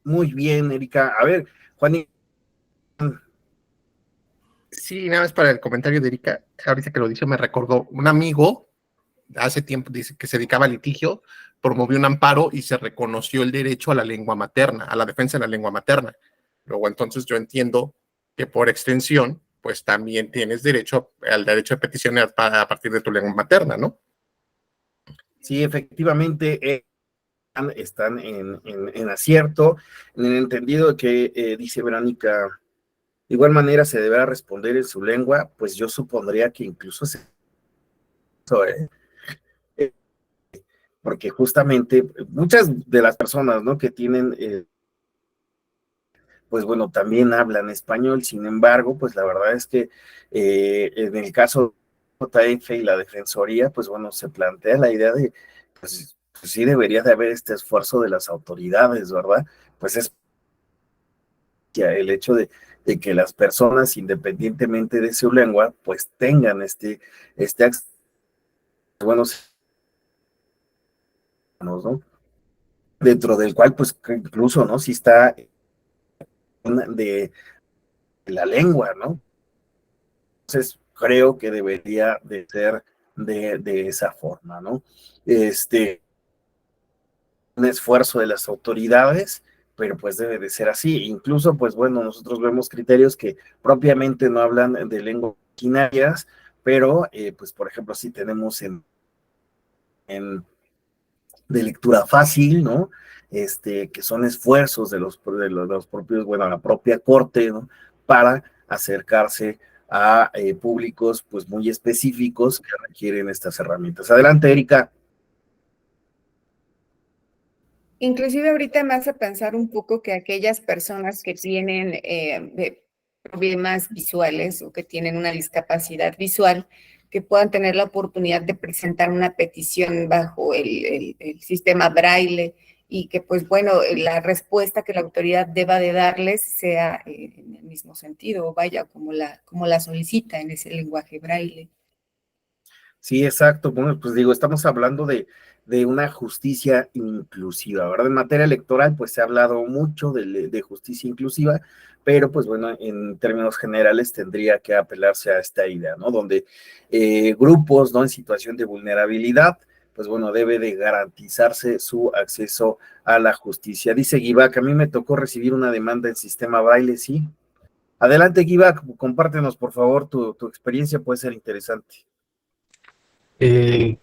A: Muy bien, Erika. A ver, Juan.
E: Sí, nada más para el comentario de Erika, ahorita que lo dice, me recordó un amigo, hace tiempo, dice que se dedicaba al litigio, promovió un amparo y se reconoció el derecho a la lengua materna, a la defensa de la lengua materna. Luego, entonces, yo entiendo que por extensión, pues también tienes derecho al derecho de petición a partir de tu lengua materna, ¿no?
A: Sí, efectivamente, están en acierto, en el entendido de que dice Verónica, de igual manera se deberá responder en su lengua, pues yo supondría que incluso porque justamente muchas de las personas, ¿no? Que tienen, pues bueno, también hablan español, sin embargo, pues la verdad es que en el caso de JF y la Defensoría, pues bueno, se plantea la idea de, pues sí debería de haber este esfuerzo de las autoridades, ¿verdad? Pues es el hecho de que las personas, independientemente de su lengua, pues tengan este acceso, bueno, ¿no? Dentro del cual, pues incluso, ¿no? Si está de la lengua, ¿no? Entonces, creo que debería de ser de esa forma, ¿no? Un esfuerzo de las autoridades, pero pues debe de ser así. Incluso, pues bueno, nosotros vemos criterios que propiamente no hablan de lenguas originarias, pero pues por ejemplo, si tenemos en de lectura fácil, ¿no? Que son esfuerzos de los propios, bueno, la propia corte, ¿no? Para acercarse a públicos, pues muy específicos que requieren estas herramientas. Adelante, Erika.
F: Inclusive ahorita me hace pensar un poco que aquellas personas que tienen problemas visuales o que tienen una discapacidad visual, que puedan tener la oportunidad de presentar una petición bajo el sistema braille y que pues bueno, la respuesta que la autoridad deba de darles sea en el mismo sentido, o vaya como la solicita en ese lenguaje braille.
A: Sí, exacto. Bueno, pues digo, estamos hablando de una justicia inclusiva, ¿verdad? En materia electoral, pues se ha hablado mucho de justicia inclusiva, pero pues bueno, en términos generales tendría que apelarse a esta idea, ¿no? Donde grupos, ¿no? En situación de vulnerabilidad, pues bueno, debe de garantizarse su acceso a la justicia. Dice Guivac, a mí me tocó recibir una demanda en sistema braille, sí. Adelante, Guivac, compártenos, por favor, tu experiencia puede ser interesante.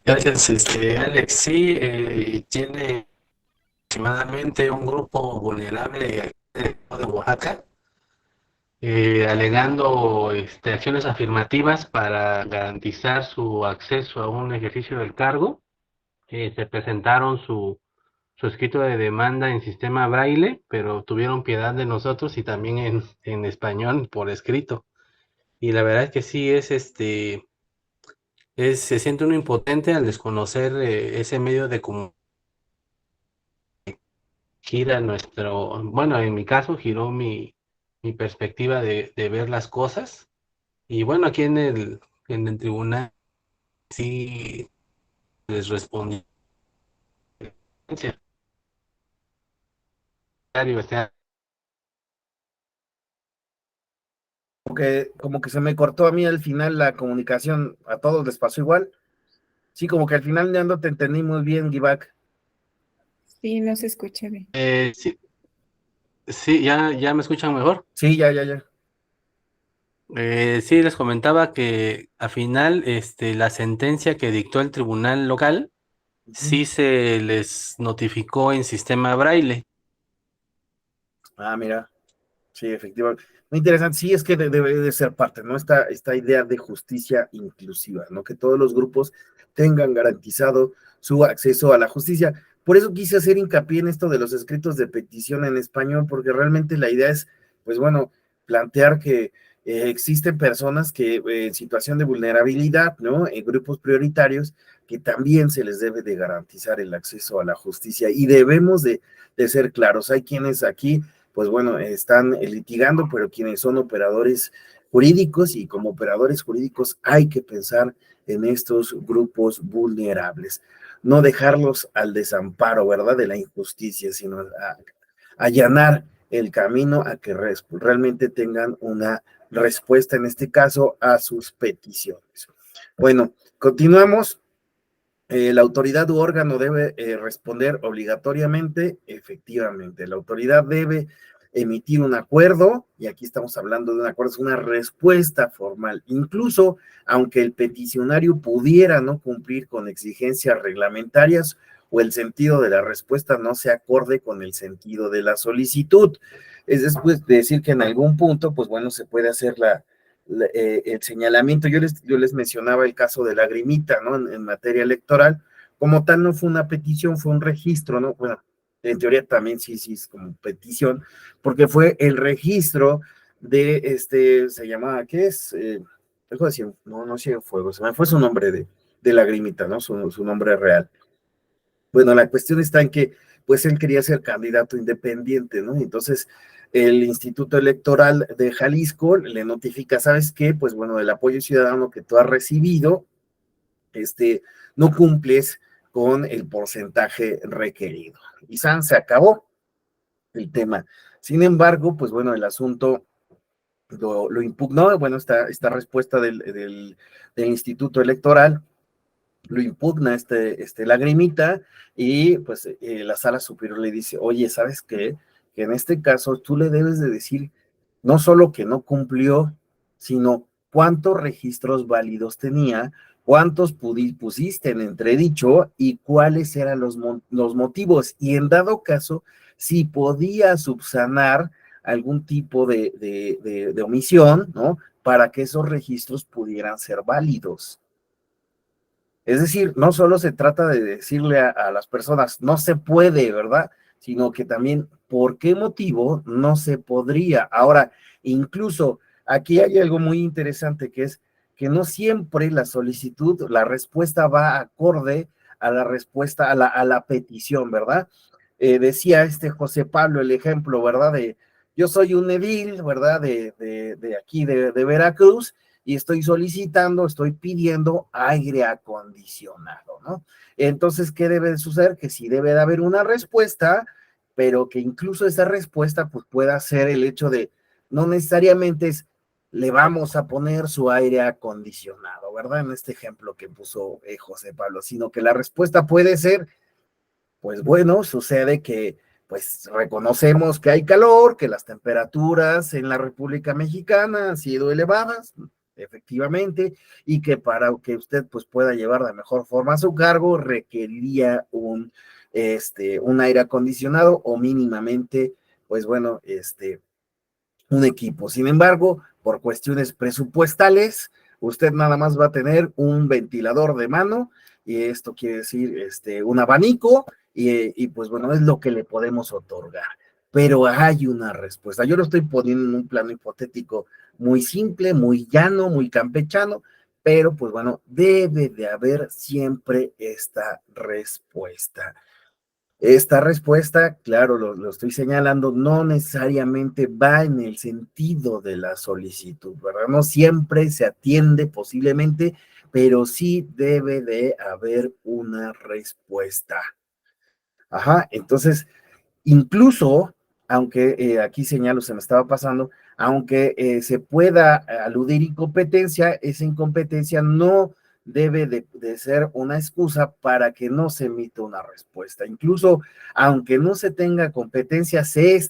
G: Gracias, Alex. Sí, tiene aproximadamente un grupo vulnerable de Oaxaca, alegando acciones afirmativas para garantizar su acceso a un ejercicio del cargo. Se presentaron su escrito de demanda en sistema braille, pero tuvieron piedad de nosotros y también en español por escrito. Y la verdad es que sí se siente uno impotente al desconocer ese medio de comunicación. Gira bueno, en mi caso giró mi perspectiva de ver las cosas. Y bueno, aquí en el tribunal sí les respondí. O sea,
A: Como que se me cortó a mí al final la comunicación, a todos les pasó igual. Sí, como que al final ya no te entendí muy bien, Givac.
F: Sí, no se escucha bien.
G: sí, sí, ya me escuchan mejor.
A: Sí, ya.
G: Sí, les comentaba que al final la sentencia que dictó el tribunal local sí se les notificó en sistema braille.
A: Ah, mira, sí, efectivamente. Muy interesante, sí, es que debe de ser parte, ¿no? Esta idea de justicia inclusiva, ¿no? Que todos los grupos tengan garantizado su acceso a la justicia. Por eso quise hacer hincapié en esto de los escritos de petición en español, porque realmente la idea es, pues bueno, plantear que existen personas que en situación de vulnerabilidad, ¿no? En grupos prioritarios, que también se les debe de garantizar el acceso a la justicia y debemos de ser claros. Hay quienes aquí, pues bueno, están litigando, pero quienes son operadores jurídicos y como operadores jurídicos hay que pensar en estos grupos vulnerables, no dejarlos al desamparo, ¿verdad? De la injusticia, sino a allanar el camino a que realmente tengan una respuesta, en este caso, a sus peticiones. Bueno, continuamos. La autoridad u órgano debe responder obligatoriamente, efectivamente. La autoridad debe emitir un acuerdo, y aquí estamos hablando de un acuerdo, es una respuesta formal, incluso aunque el peticionario pudiera no cumplir con exigencias reglamentarias o el sentido de la respuesta no se acorde con el sentido de la solicitud. Es después de decir que en algún punto, pues bueno, se puede hacer el señalamiento. Yo les mencionaba el caso de Lagrimita, ¿no? En materia electoral, como tal no fue una petición, fue un registro, ¿no? Bueno, en teoría también sí es como petición, porque fue el registro de se llamaba, ¿qué es? Algo así, no Cienfuegos, se me fue su nombre de Lagrimita, ¿no? Su nombre real. Bueno, la cuestión está en que, pues él quería ser candidato independiente, ¿no? Entonces, el Instituto Electoral de Jalisco le notifica, ¿sabes qué? Pues bueno, el apoyo ciudadano que tú has recibido, no cumples con el porcentaje requerido. Y se acabó el tema. Sin embargo, pues bueno, el asunto lo impugnó, bueno, esta respuesta del Instituto Electoral lo impugna Lagrimita y pues la sala superior le dice, oye, ¿sabes qué? Que en este caso tú le debes de decir no solo que no cumplió, sino cuántos registros válidos tenía, cuántos pusiste en entredicho y cuáles eran los motivos. Y en dado caso, si podía subsanar algún tipo de omisión, ¿no? Para que esos registros pudieran ser válidos. Es decir, no solo se trata de decirle a las personas, no se puede, ¿verdad? Sino que también, ¿por qué motivo no se podría? Ahora, incluso aquí hay algo muy interesante que es que no siempre la solicitud, la respuesta va acorde a la respuesta, a la petición, ¿verdad? Decía José Pablo el ejemplo, ¿verdad? Yo soy un edil, ¿verdad? De aquí, de Veracruz, y estoy solicitando, estoy pidiendo aire acondicionado, ¿no? Entonces, ¿qué debe de suceder? Que sí debe de haber una respuesta, pero que incluso esa respuesta pues pueda ser el hecho de, no necesariamente es, le vamos a poner su aire acondicionado, ¿verdad? En este ejemplo que puso José Pablo, sino que la respuesta puede ser, pues bueno, sucede que pues reconocemos que hay calor, que las temperaturas en la República Mexicana han sido elevadas, efectivamente, y que para que usted pues pueda llevar de mejor forma su cargo requeriría un aire acondicionado o mínimamente, pues bueno, un equipo. Sin embargo, por cuestiones presupuestales, usted nada más va a tener un ventilador de mano y esto quiere decir un abanico y pues bueno, es lo que le podemos otorgar. Pero hay una respuesta. Yo lo estoy poniendo en un plano hipotético muy simple, muy llano, muy campechano, pero pues bueno, debe de haber siempre esta respuesta. Esta respuesta, claro, lo estoy señalando, no necesariamente va en el sentido de la solicitud, ¿verdad? No siempre se atiende posiblemente, pero sí debe de haber una respuesta. Ajá, entonces, incluso, aunque aquí señalo, se me estaba pasando, aunque se pueda aludir incompetencia, esa incompetencia no debe de ser una excusa para que no se emita una respuesta. Incluso, aunque no se tenga competencia, se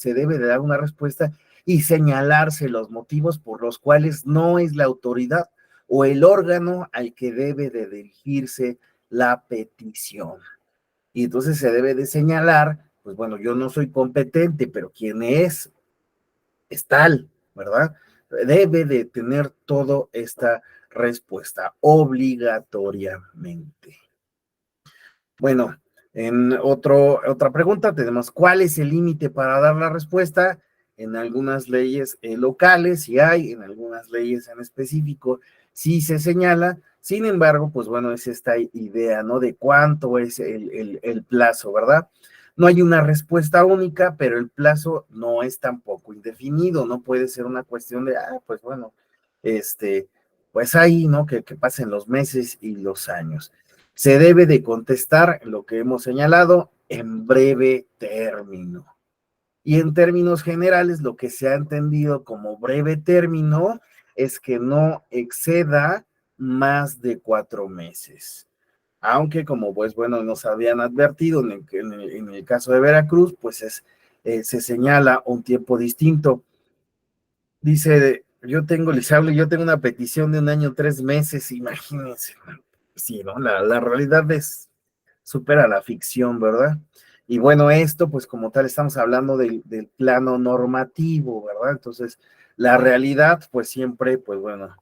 A: debe de dar una respuesta y señalarse los motivos por los cuales no es la autoridad o el órgano al que debe de dirigirse la petición. Y entonces se debe de señalar, pues bueno, yo no soy competente, pero quien es tal, ¿verdad? Debe de tener toda esta respuesta obligatoriamente. Bueno, en otra pregunta tenemos, ¿cuál es el límite para dar la respuesta? En algunas leyes locales sí hay, en algunas leyes en específico sí se señala. Sin embargo, pues bueno, es esta idea, ¿no? De cuánto es el plazo, ¿verdad? No hay una respuesta única, pero el plazo no es tampoco indefinido, no puede ser una cuestión de, pues bueno, pues ahí, ¿no? Que pasen los meses y los años. Se debe de contestar lo que hemos señalado en breve término. Y en términos generales, lo que se ha entendido como breve término es que no exceda más de 4 meses. Aunque como pues bueno, nos habían advertido en el caso de Veracruz, pues se señala un tiempo distinto. Dice, les hablo, yo tengo una petición de 1 año, 3 meses, imagínense. Sí, ¿no? La realidad supera la ficción, ¿verdad? Y bueno, esto, pues como tal, estamos hablando del plano normativo, ¿verdad? Entonces, la realidad, pues siempre, pues bueno,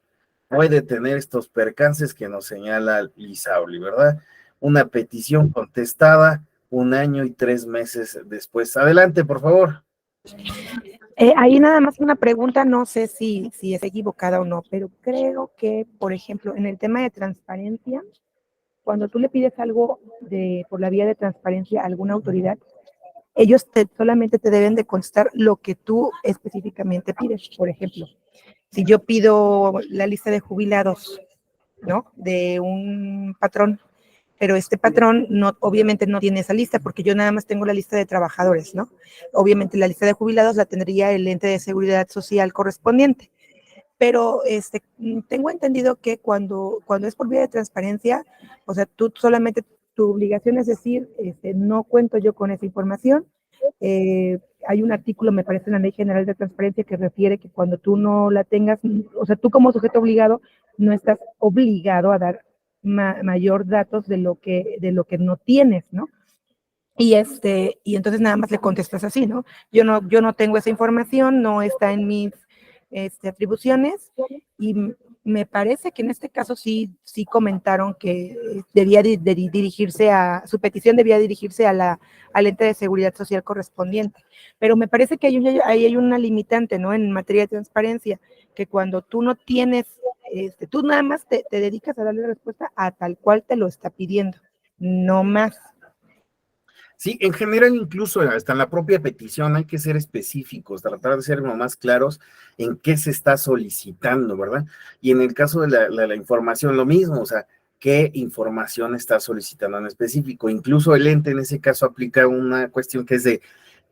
A: puede tener estos percances que nos señala Lisauli, ¿verdad? Una petición contestada 1 año y 3 meses después. Adelante, por favor.
C: Ahí nada más una pregunta, no sé si es equivocada o no, pero creo que, por ejemplo, en el tema de transparencia, cuando tú le pides algo por la vía de transparencia a alguna autoridad, ellos solamente te deben de contestar lo que tú específicamente pides. Por ejemplo, si yo pido la lista de jubilados, ¿no? De un patrón, pero este patrón obviamente no tiene esa lista porque yo nada más tengo la lista de trabajadores, ¿no? Obviamente la lista de jubilados la tendría el ente de seguridad social correspondiente. Pero tengo entendido que cuando es por vía de transparencia, o sea, tú solamente, tu obligación es decir, no cuento yo con esa información. Hay un artículo, me parece, en la Ley General de Transparencia que refiere que cuando tú no la tengas, o sea, tú como sujeto obligado, no estás obligado a dar mayor datos de lo que no tienes, ¿no? Y entonces nada más le contestas así, ¿no? Yo no tengo esa información, no está en mis atribuciones, y me parece que en este caso sí comentaron que debía dirigirse su petición debía dirigirse al ente de seguridad social correspondiente. Pero me parece que ahí hay una limitante, ¿no? En materia de transparencia, que cuando tú no tienes, tú nada más te dedicas a darle respuesta a tal cual te lo está pidiendo, no más.
A: Sí, en general, incluso hasta en la propia petición hay que ser específicos, tratar de ser lo más claros en qué se está solicitando, ¿verdad? Y en el caso de la información, lo mismo, o sea, qué información está solicitando en específico. Incluso el ente en ese caso aplica una cuestión que es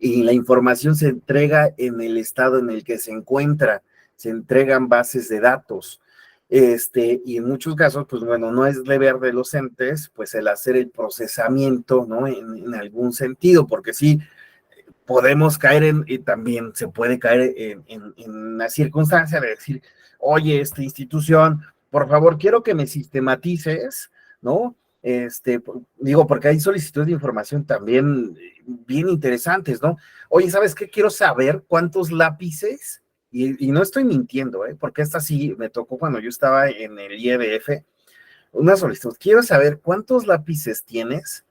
A: y la información se entrega en el estado en el que se encuentra, se entregan bases de datos. Y en muchos casos, pues bueno, no es deber de los entes, pues el hacer el procesamiento, ¿no? En algún sentido, porque sí podemos caer y también se puede caer en la circunstancia de decir, oye, esta institución, por favor, quiero que me sistematices, ¿no? Digo, porque hay solicitudes de información también bien interesantes, ¿no? Oye, ¿sabes qué? Quiero saber cuántos lápices. Y no estoy mintiendo, porque esta sí me tocó cuando yo estaba en el IEDF, una solicitud. Quiero saber cuántos lápices tienes,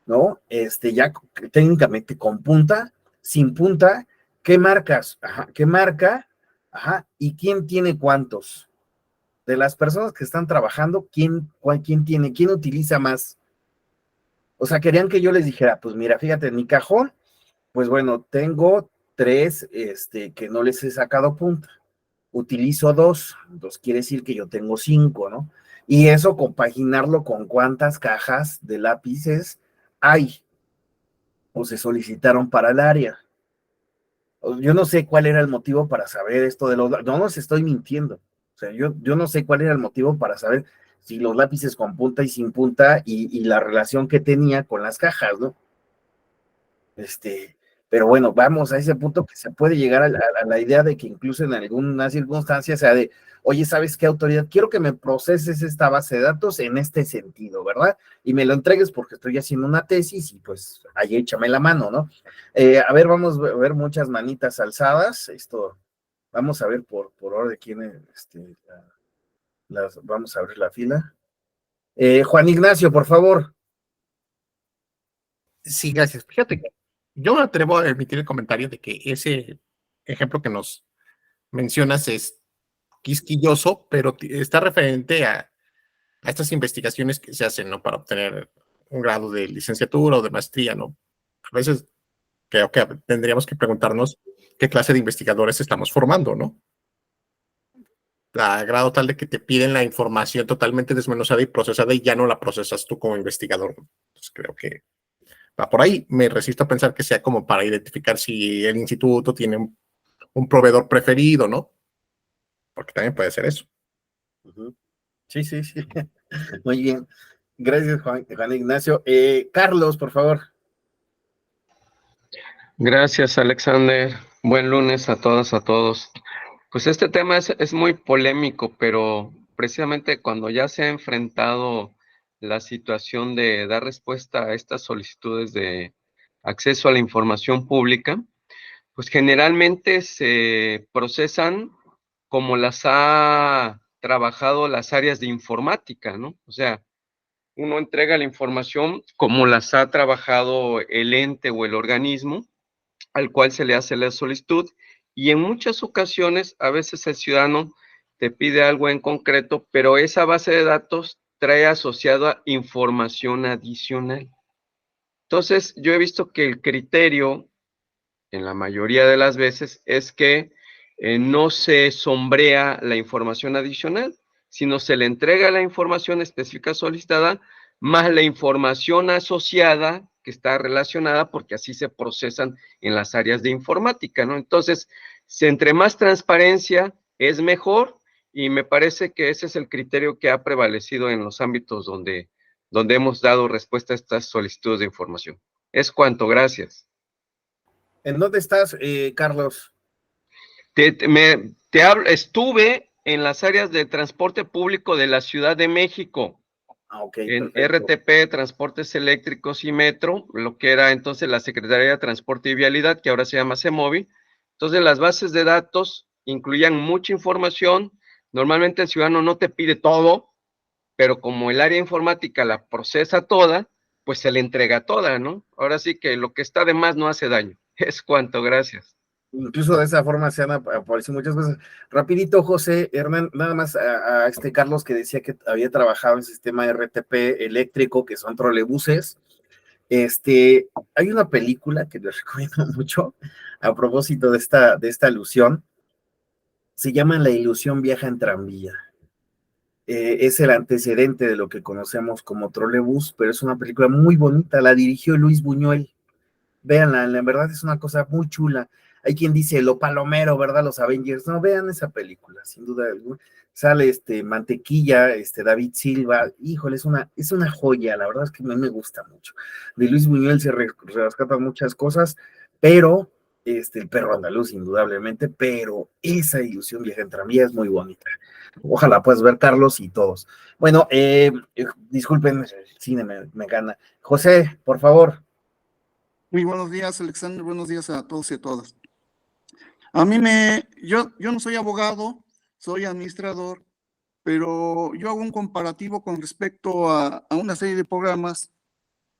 A: ¿no? Ya técnicamente con punta, sin punta, qué marcas, ajá, qué marca, ajá, y quién tiene cuántos. De las personas que están trabajando, quién utiliza más. O sea, querían que yo les dijera, pues mira, fíjate, en mi cajón, pues bueno, tengo 3, que no les he sacado punta. Utilizo 2 quiere decir que yo tengo 5, ¿no? Y eso compaginarlo con cuántas cajas de lápices hay o se solicitaron para el área. Yo no sé cuál era el motivo para saber esto de los... No nos estoy mintiendo. O sea, yo no sé cuál era el motivo para saber si los lápices con punta y sin punta y la relación que tenía con las cajas, ¿no? Pero bueno, vamos a ese punto que se puede llegar a la idea de que incluso en alguna circunstancia sea de, oye, ¿sabes qué, autoridad? Quiero que me proceses esta base de datos en este sentido, ¿verdad? Y me lo entregues porque estoy haciendo una tesis y pues ahí échame la mano, ¿no? A ver, vamos a ver muchas manitas alzadas. Vamos a ver por orden de quién, vamos a abrir la fila. Juan Ignacio, por favor.
E: Sí, gracias. Fíjate, yo me atrevo a emitir el comentario de que ese ejemplo que nos mencionas es quisquilloso, pero está referente a estas investigaciones que se hacen, ¿no? Para obtener un grado de licenciatura o de maestría, ¿no? A veces creo que tendríamos que preguntarnos qué clase de investigadores estamos formando, ¿no? A grado tal de que te piden la información totalmente desmenuzada y procesada y ya no la procesas tú como investigador. Entonces creo que va por ahí. Me resisto a pensar que sea como para identificar si el instituto tiene un proveedor preferido, ¿no? Porque también puede ser eso.
A: Sí, sí, sí. Muy bien. Gracias, Juan Ignacio. Carlos, por favor.
H: Gracias, Alexander. Buen lunes a todas, a todos. Pues este tema es muy polémico, pero precisamente cuando ya se ha enfrentado la situación de dar respuesta a estas solicitudes de acceso a la información pública, pues generalmente se procesan como las ha trabajado las áreas de informática, ¿no? O sea, uno entrega la información como las ha trabajado el ente o el organismo al cual se le hace la solicitud, y en muchas ocasiones, a veces el ciudadano te pide algo en concreto, pero esa base de datos trae asociada información adicional. Entonces, yo he visto que el criterio, en la mayoría de las veces, es que no se sombrea la información adicional, sino se le entrega la información específica solicitada, más la información asociada que está relacionada, porque así se procesan en las áreas de informática, ¿no? Entonces, si entre más transparencia es mejor, y me parece que ese es el criterio que ha prevalecido en los ámbitos donde hemos dado respuesta a estas solicitudes de información. Es cuanto, gracias.
A: ¿En dónde estás, Carlos?
H: Estuve en las áreas de transporte público de la Ciudad de México, en
A: perfecto.
H: RTP, Transportes Eléctricos y Metro, lo que era entonces la Secretaría de Transporte y Vialidad, que ahora se llama CEMOVI. Entonces las bases de datos incluían mucha información. Normalmente el ciudadano no te pide todo, pero como el área informática la procesa toda, pues se le entrega toda, ¿no? Ahora sí que lo que está de más no hace daño. Es cuanto, gracias.
A: Incluso de esa forma se han aparecido muchas cosas. Rapidito, José Hernán, nada más a este Carlos que decía que había trabajado en sistema RTP eléctrico, que son trolebuses. Hay una película que les recomiendo mucho a propósito de esta alusión. Se llama La ilusión viaja en tranvía. Es el antecedente de lo que conocemos como trolebús, pero es una película muy bonita. La dirigió Luis Buñuel. Véanla, la verdad es una cosa muy chula. Hay quien dice lo palomero, ¿verdad? Los Avengers. No, vean esa película, sin duda alguna. Sale Mantequilla, David Silva. Híjole, es una joya, la verdad es que a mí me gusta mucho. De Luis Buñuel se rescatan muchas cosas, pero el perro andaluz, indudablemente, pero esa ilusión viaja en tranvía es muy bonita. Ojalá puedas ver, Carlos, y todos. Bueno, disculpen, el cine me gana. José, por favor.
I: Muy buenos días, Alexander. Buenos días a todos y a todas. Yo no soy abogado, soy administrador, pero yo hago un comparativo con respecto a una serie de programas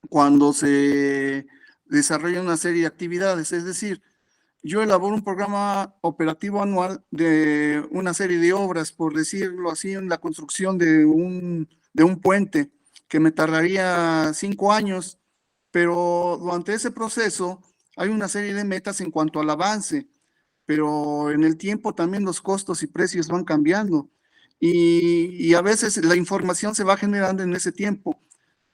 I: cuando se desarrolla una serie de actividades. Es decir, yo elaboro un programa operativo anual de una serie de obras, por decirlo así, en la construcción de un puente que me tardaría 5 años. Pero durante ese proceso hay una serie de metas en cuanto al avance, pero en el tiempo también los costos y precios van cambiando y a veces la información se va generando en ese tiempo.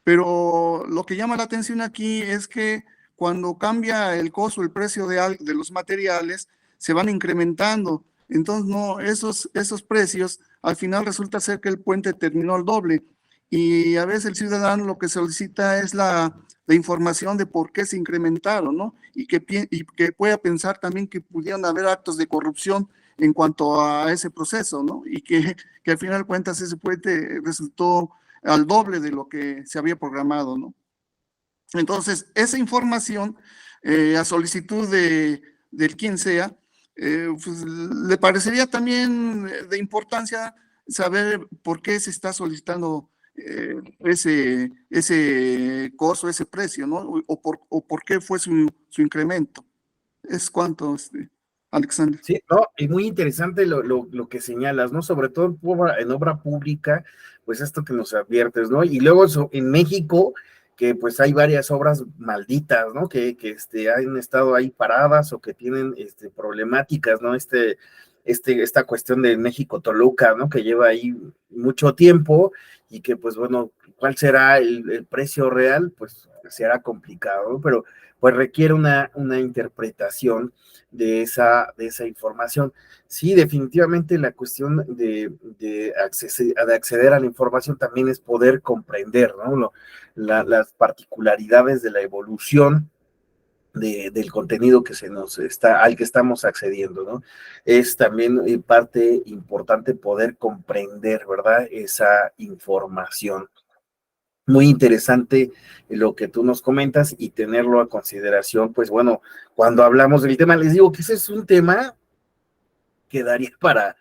I: Pero lo que llama la atención aquí es que cuando cambia el costo, el precio de los materiales, se van incrementando. Entonces, no, esos precios, al final resulta ser que el puente terminó al doble. Y a veces el ciudadano lo que solicita es la información de por qué se incrementaron, ¿no? Y que pueda pensar también que pudieran haber actos de corrupción en cuanto a ese proceso, ¿no? Y que al final de cuentas ese puente resultó al doble de lo que se había programado, ¿no? Entonces, esa información, a solicitud del quien sea, pues, le parecería también de importancia saber por qué se está solicitando ese costo, ese precio, ¿no? O por qué fue su incremento. Es cuanto, Alexander.
A: Sí, no, y muy interesante lo que señalas, ¿no? Sobre todo en obra pública, pues esto que nos adviertes, ¿no? Y luego en México, que pues hay varias obras malditas, ¿no? Que han estado ahí paradas o que tienen problemáticas, ¿no? Esta cuestión de México-Toluca, ¿no? Que lleva ahí mucho tiempo y que, pues bueno, ¿cuál será el precio real? Pues será complicado, ¿no? Pero pues requiere una interpretación de esa información. Sí, definitivamente la cuestión de acceder a la información también es poder comprender, ¿no? Las particularidades de la evolución del contenido que al que estamos accediendo, ¿no? Es también parte importante poder comprender, ¿verdad? Esa información. Muy interesante lo que tú nos comentas y tenerlo a consideración, pues bueno, cuando hablamos del tema, les digo que ese es un tema que daría para,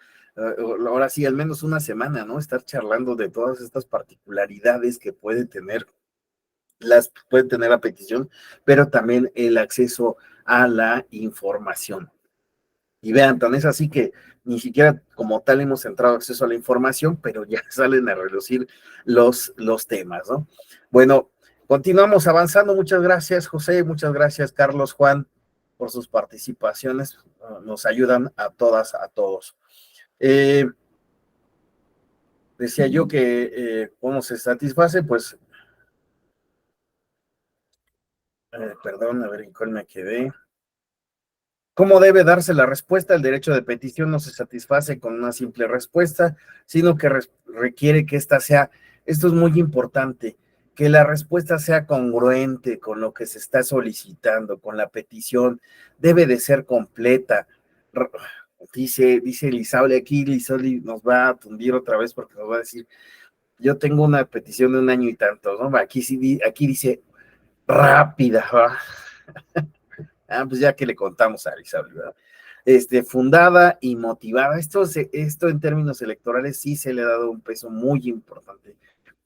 A: ahora sí, al menos una semana, ¿no? Estar charlando de todas estas particularidades que puede tener la petición, pero también el acceso a la información. Y vean, tan es así que ni siquiera como tal hemos entrado acceso a la información, pero ya salen a relucir los temas, ¿no? Bueno, continuamos avanzando. Muchas gracias, José. Muchas gracias, Carlos, Juan, por sus participaciones. Nos ayudan a todas, a todos. Decía yo que cómo se satisface, pues, perdón, a ver en cuál me quedé. ¿Cómo debe darse la respuesta? El derecho de petición no se satisface con una simple respuesta, sino que requiere que esto es muy importante, que la respuesta sea congruente con lo que se está solicitando, con la petición, debe de ser completa. Dice Elizabeth, aquí Elizabeth nos va a tundir otra vez porque nos va a decir, yo tengo una petición de 1 año y tanto, ¿no? Aquí dice rápida, ¿verdad? Pues ya que le contamos a Elizabeth, ¿verdad? Fundada y motivada. Esto en términos electorales sí se le ha dado un peso muy importante,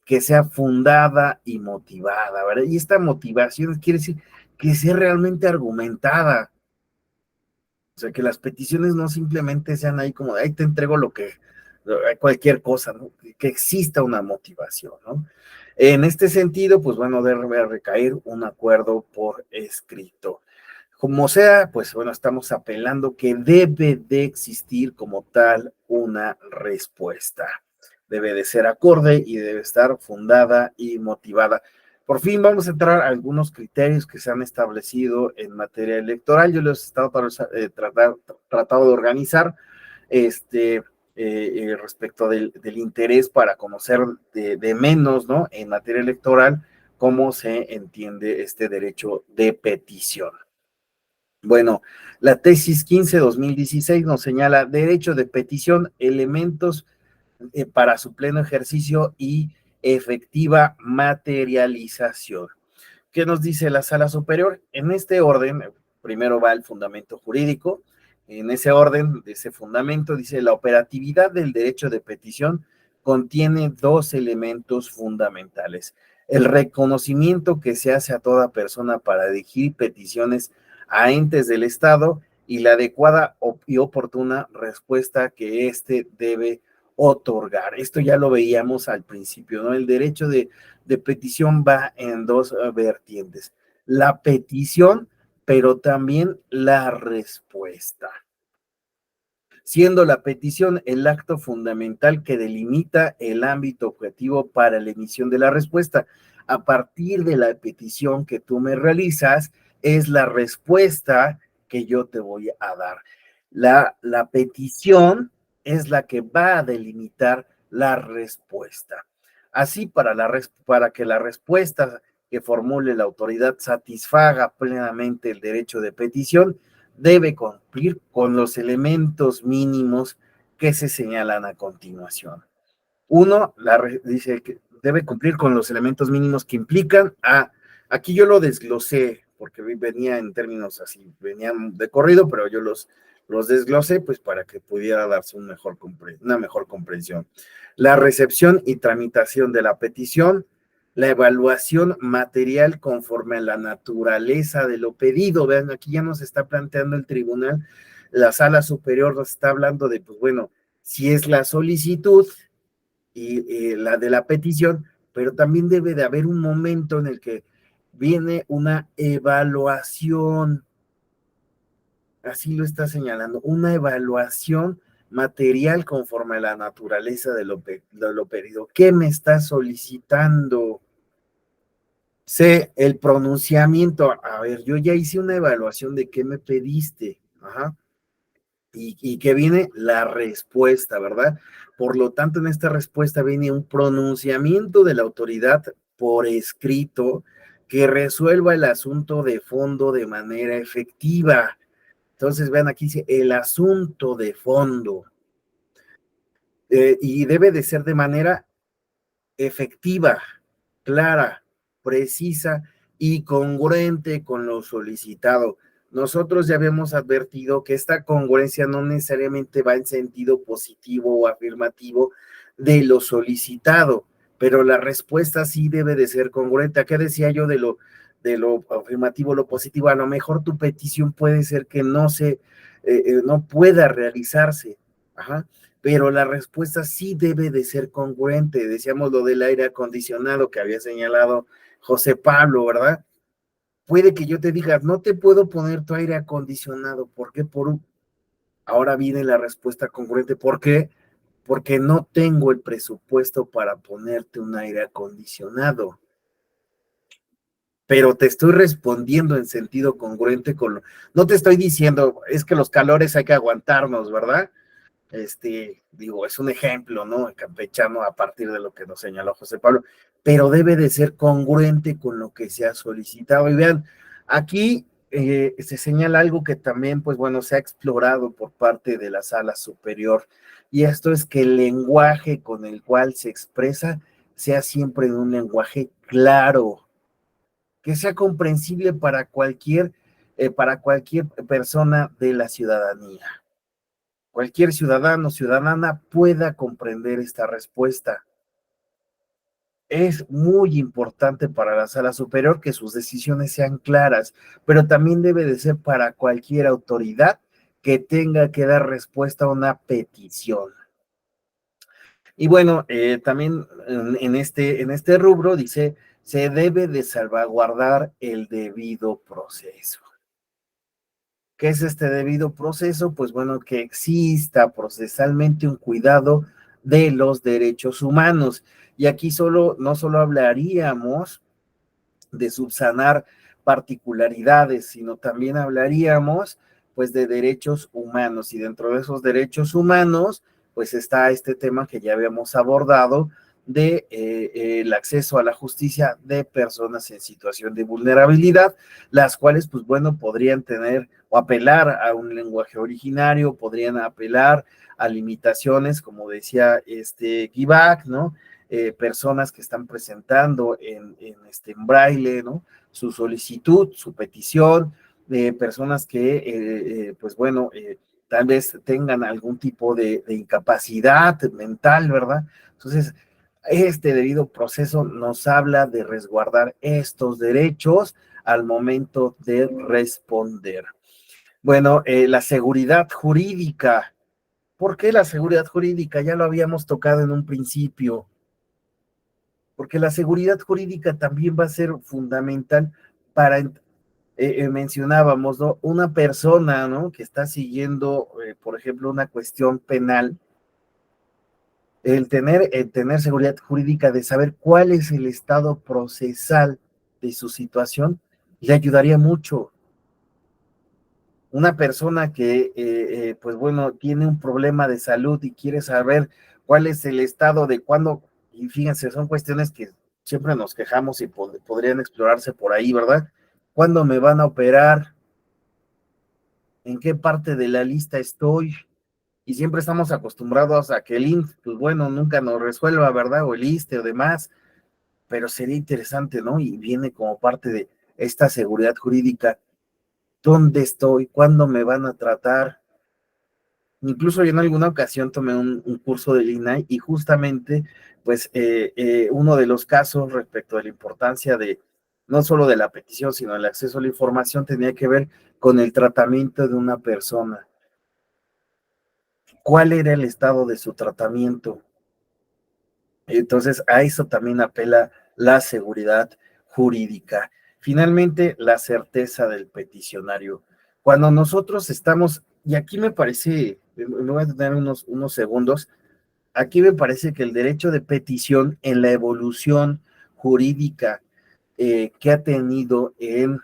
A: que sea fundada y motivada, ¿verdad? Y esta motivación quiere decir que sea realmente argumentada. O sea, que las peticiones no simplemente sean ahí como, ahí te entrego cualquier cosa, ¿no? Que exista una motivación, ¿no? En este sentido, pues bueno, debe recaer un acuerdo por escrito. Como sea, pues bueno, estamos apelando que debe de existir como tal una respuesta. Debe de ser acorde y debe estar fundada y motivada. Por fin vamos a entrar a algunos criterios que se han establecido en materia electoral. Yo los he estado tratado de organizar respecto del interés para conocer de menos, ¿no? En materia electoral, cómo se entiende este derecho de petición. Bueno, la tesis 15-2016 nos señala derecho de petición, elementos para su pleno ejercicio y efectiva materialización. ¿Qué nos dice la Sala Superior? En este orden, primero va el fundamento jurídico. En ese orden, de ese fundamento, dice la operatividad del derecho de petición contiene 2 elementos fundamentales. El reconocimiento que se hace a toda persona para dirigir peticiones a entes del Estado y la adecuada y oportuna respuesta que éste debe otorgar. Esto ya lo veíamos al principio, ¿no? El derecho de petición va en 2 vertientes. La petición, pero también la respuesta. Siendo la petición el acto fundamental que delimita el ámbito objetivo para la emisión de la respuesta. A partir de la petición que tú me realizas, es la respuesta que yo te voy a dar. La petición es la que va a delimitar la respuesta. Así, para que la respuesta que formule la autoridad satisfaga plenamente el derecho de petición, debe cumplir con los elementos mínimos que se señalan a continuación. Uno, dice que debe cumplir con los elementos mínimos que implican aquí yo lo desglosé, porque venía en términos así, venían de corrido, pero yo los desglosé pues para que pudiera darse una mejor comprensión. La recepción y tramitación de la petición, la evaluación material conforme a la naturaleza de lo pedido. Vean, aquí ya nos está planteando el tribunal la sala superior nos está hablando de, pues bueno, si es la solicitud y la de la petición, pero también debe de haber un momento en el que viene una evaluación, así lo está señalando, una evaluación material conforme a la naturaleza de lo pedido. ¿Qué me está solicitando? Sé el pronunciamiento. A ver, yo ya hice una evaluación de qué me pediste. Ajá. Y que viene la respuesta, ¿verdad? Por lo tanto, en esta respuesta viene un pronunciamiento de la autoridad por escrito que resuelva el asunto de fondo de manera efectiva. Entonces, vean, aquí dice el asunto de fondo. Y debe de ser de manera efectiva, clara, precisa y congruente con lo solicitado. Nosotros ya habíamos advertido que esta congruencia no necesariamente va en sentido positivo o afirmativo de lo solicitado, pero la respuesta sí debe de ser congruente. ¿Qué decía yo de lo afirmativo, lo positivo? A lo mejor tu petición puede ser que no pueda realizarse, ajá, pero la respuesta sí debe de ser congruente. Decíamos lo del aire acondicionado que había señalado José Pablo, ¿verdad? Puede que yo te diga, no te puedo poner tu aire acondicionado. ¿Por qué? Ahora viene la respuesta congruente. ¿Por qué? Porque no tengo el presupuesto para ponerte un aire acondicionado. Pero te estoy respondiendo en sentido congruente no te estoy diciendo, es que los calores hay que aguantarnos, ¿verdad? Digo, es un ejemplo, ¿no? Campechano a partir de lo que nos señaló José Pablo, pero debe de ser congruente con lo que se ha solicitado. Y vean, aquí se señala algo que también, pues bueno, se ha explorado por parte de la sala superior, y esto es que el lenguaje con el cual se expresa sea siempre un lenguaje claro, que sea comprensible para cualquier persona de la ciudadanía. Cualquier ciudadano o ciudadana pueda comprender esta respuesta. Es muy importante para la sala superior que sus decisiones sean claras, pero también debe de ser para cualquier autoridad que tenga que dar respuesta a una petición. Y bueno, también en este rubro dice, se debe de salvaguardar el debido proceso. ¿Qué es este debido proceso? Pues bueno, que exista procesalmente un cuidado de los derechos humanos. Y aquí no solo hablaríamos de subsanar particularidades, sino también hablaríamos pues de derechos humanos. Y dentro de esos derechos humanos, pues está este tema que ya habíamos abordado de el acceso a la justicia de personas en situación de vulnerabilidad, las cuales, pues bueno, podrían tener o apelar a un lenguaje originario, podrían apelar a limitaciones, como decía Guibac, ¿no? Personas que están presentando en braille, ¿no? Su solicitud, su petición, personas que, pues bueno, tal vez tengan algún tipo de incapacidad mental, ¿verdad? Entonces, este debido proceso nos habla de resguardar estos derechos al momento de responder. Bueno, la seguridad jurídica. ¿Por qué la seguridad jurídica? Ya lo habíamos tocado en un principio. Porque la seguridad jurídica también va a ser fundamental para, mencionábamos, ¿no? Una persona, ¿no? Que está siguiendo, por ejemplo, una cuestión penal, el tener seguridad jurídica de saber cuál es el estado procesal de su situación, le ayudaría mucho. Una persona que, pues bueno, tiene un problema de salud y quiere saber cuál es el estado de cuándo, y fíjense, son cuestiones que siempre nos quejamos y podrían explorarse por ahí, ¿verdad? ¿Cuándo me van a operar? ¿En qué parte de la lista estoy? Y siempre estamos acostumbrados a que el INF, pues bueno, nunca nos resuelva, ¿verdad? O el ISSSTE o demás, pero sería interesante, ¿no? Y viene como parte de esta seguridad jurídica. ¿Dónde estoy? ¿Cuándo me van a tratar? Incluso yo en alguna ocasión tomé un curso del INAI y justamente, pues, uno de los casos respecto de la importancia de, no solo de la petición, sino el acceso a la información, tenía que ver con el tratamiento de una persona. cuál era el estado de su tratamiento. Entonces, a eso también apela la seguridad jurídica. Finalmente, la certeza del peticionario. Cuando nosotros estamos, y aquí me parece, me voy a tener unos segundos, aquí me parece que el derecho de petición en la evolución jurídica que ha tenido en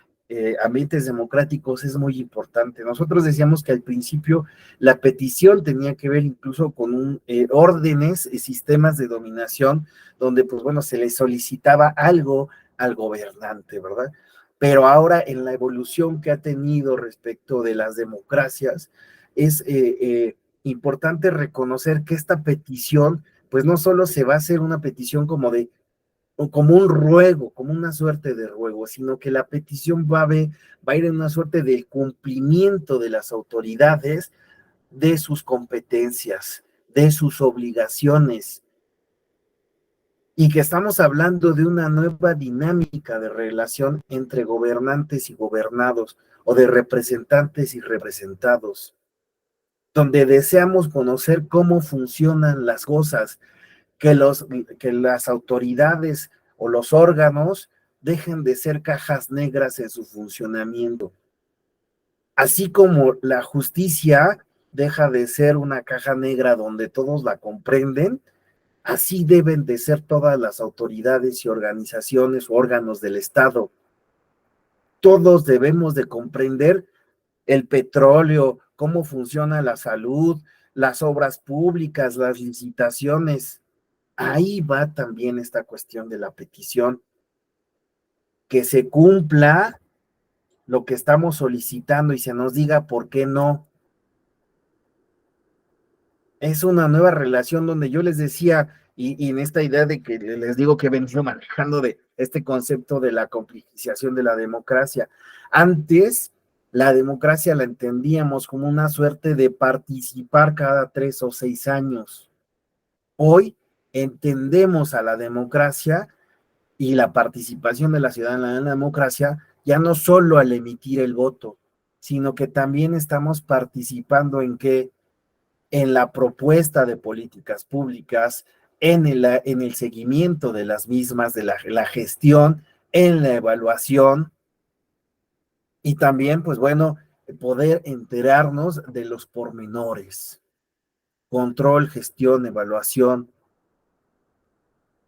A: ambientes democráticos es muy importante. Nosotros decíamos que al principio la petición tenía que ver incluso con órdenes y sistemas de dominación donde, pues bueno, se le solicitaba algo al gobernante, ¿verdad? Pero ahora en la evolución que ha tenido respecto de las democracias, es importante reconocer que esta petición, pues no solo se va a hacer una petición como un ruego, como una suerte de ruego, sino que la petición va a ir en una suerte del cumplimiento de las autoridades de sus competencias, de sus obligaciones, y que estamos hablando de una nueva dinámica de relación entre gobernantes y gobernados, o de representantes y representados, donde deseamos conocer cómo funcionan las cosas, que las autoridades o los órganos dejen de ser cajas negras en su funcionamiento. Así como la justicia deja de ser una caja negra donde todos la comprenden, así deben de ser todas las autoridades y organizaciones o órganos del Estado. Todos debemos de comprender el petróleo, cómo funciona la salud, las obras públicas, las licitaciones. Ahí va también esta cuestión de la petición, que se cumpla lo que estamos solicitando y se nos diga por qué no. Es una nueva relación donde yo les decía, y en esta idea de que les digo que he venido manejando de este concepto de la complejización de la democracia. Antes, la democracia la entendíamos como una suerte de participar cada 3 o 6 años. Hoy entendemos a la democracia y la participación de la ciudadanía en la democracia ya no solo al emitir el voto, sino que también estamos participando en la propuesta de políticas públicas, en el seguimiento de las mismas, de la gestión, en la evaluación, y también, pues bueno, poder enterarnos de los pormenores, control, gestión, evaluación.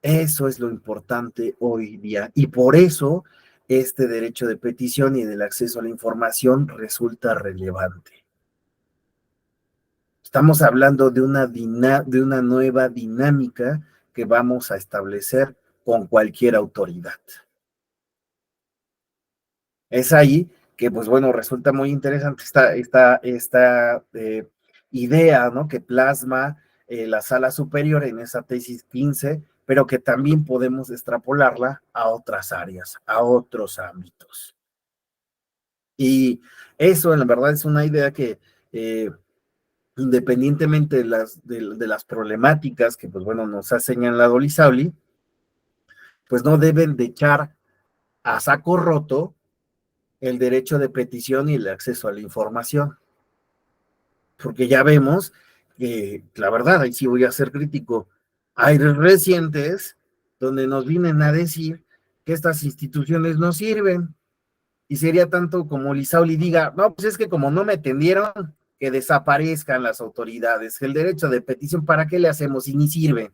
A: Eso es lo importante hoy día, y por eso este derecho de petición y del acceso a la información resulta relevante. Estamos hablando de una nueva dinámica que vamos a establecer con cualquier autoridad. Es ahí que, pues bueno, resulta muy interesante esta idea, ¿no?, que plasma la Sala Superior en esa tesis 15, pero que también podemos extrapolarla a otras áreas, a otros ámbitos. Y eso, en la verdad, es una idea que, independientemente de las problemáticas que, pues bueno, nos ha señalado Lisauli, pues no deben de echar a saco roto el derecho de petición y el acceso a la información. Porque ya vemos que, la verdad, ahí sí voy a ser crítico, hay recientes donde nos vienen a decir que estas instituciones no sirven, y sería tanto como Lisauli diga, no, pues es que como no me atendieron, que desaparezcan las autoridades, el derecho de petición, ¿para qué le hacemos si ni sirve?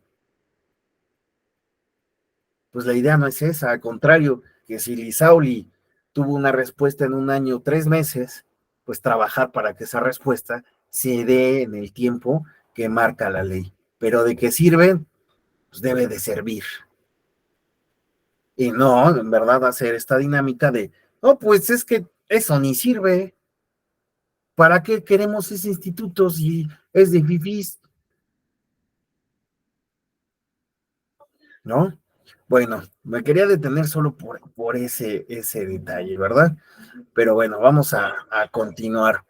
A: Pues la idea no es esa, al contrario, que si Lisauli tuvo una respuesta en 1 año, 3 meses, pues trabajar para que esa respuesta se dé en el tiempo que marca la ley. Pero de qué sirven, pues debe de servir. Y no, en verdad, hacer esta dinámica de, no, pues es que eso ni sirve. ¿Para qué queremos ese instituto si es de fifís? ¿No? Bueno, me quería detener solo por ese detalle, ¿verdad? Pero bueno, vamos a continuar.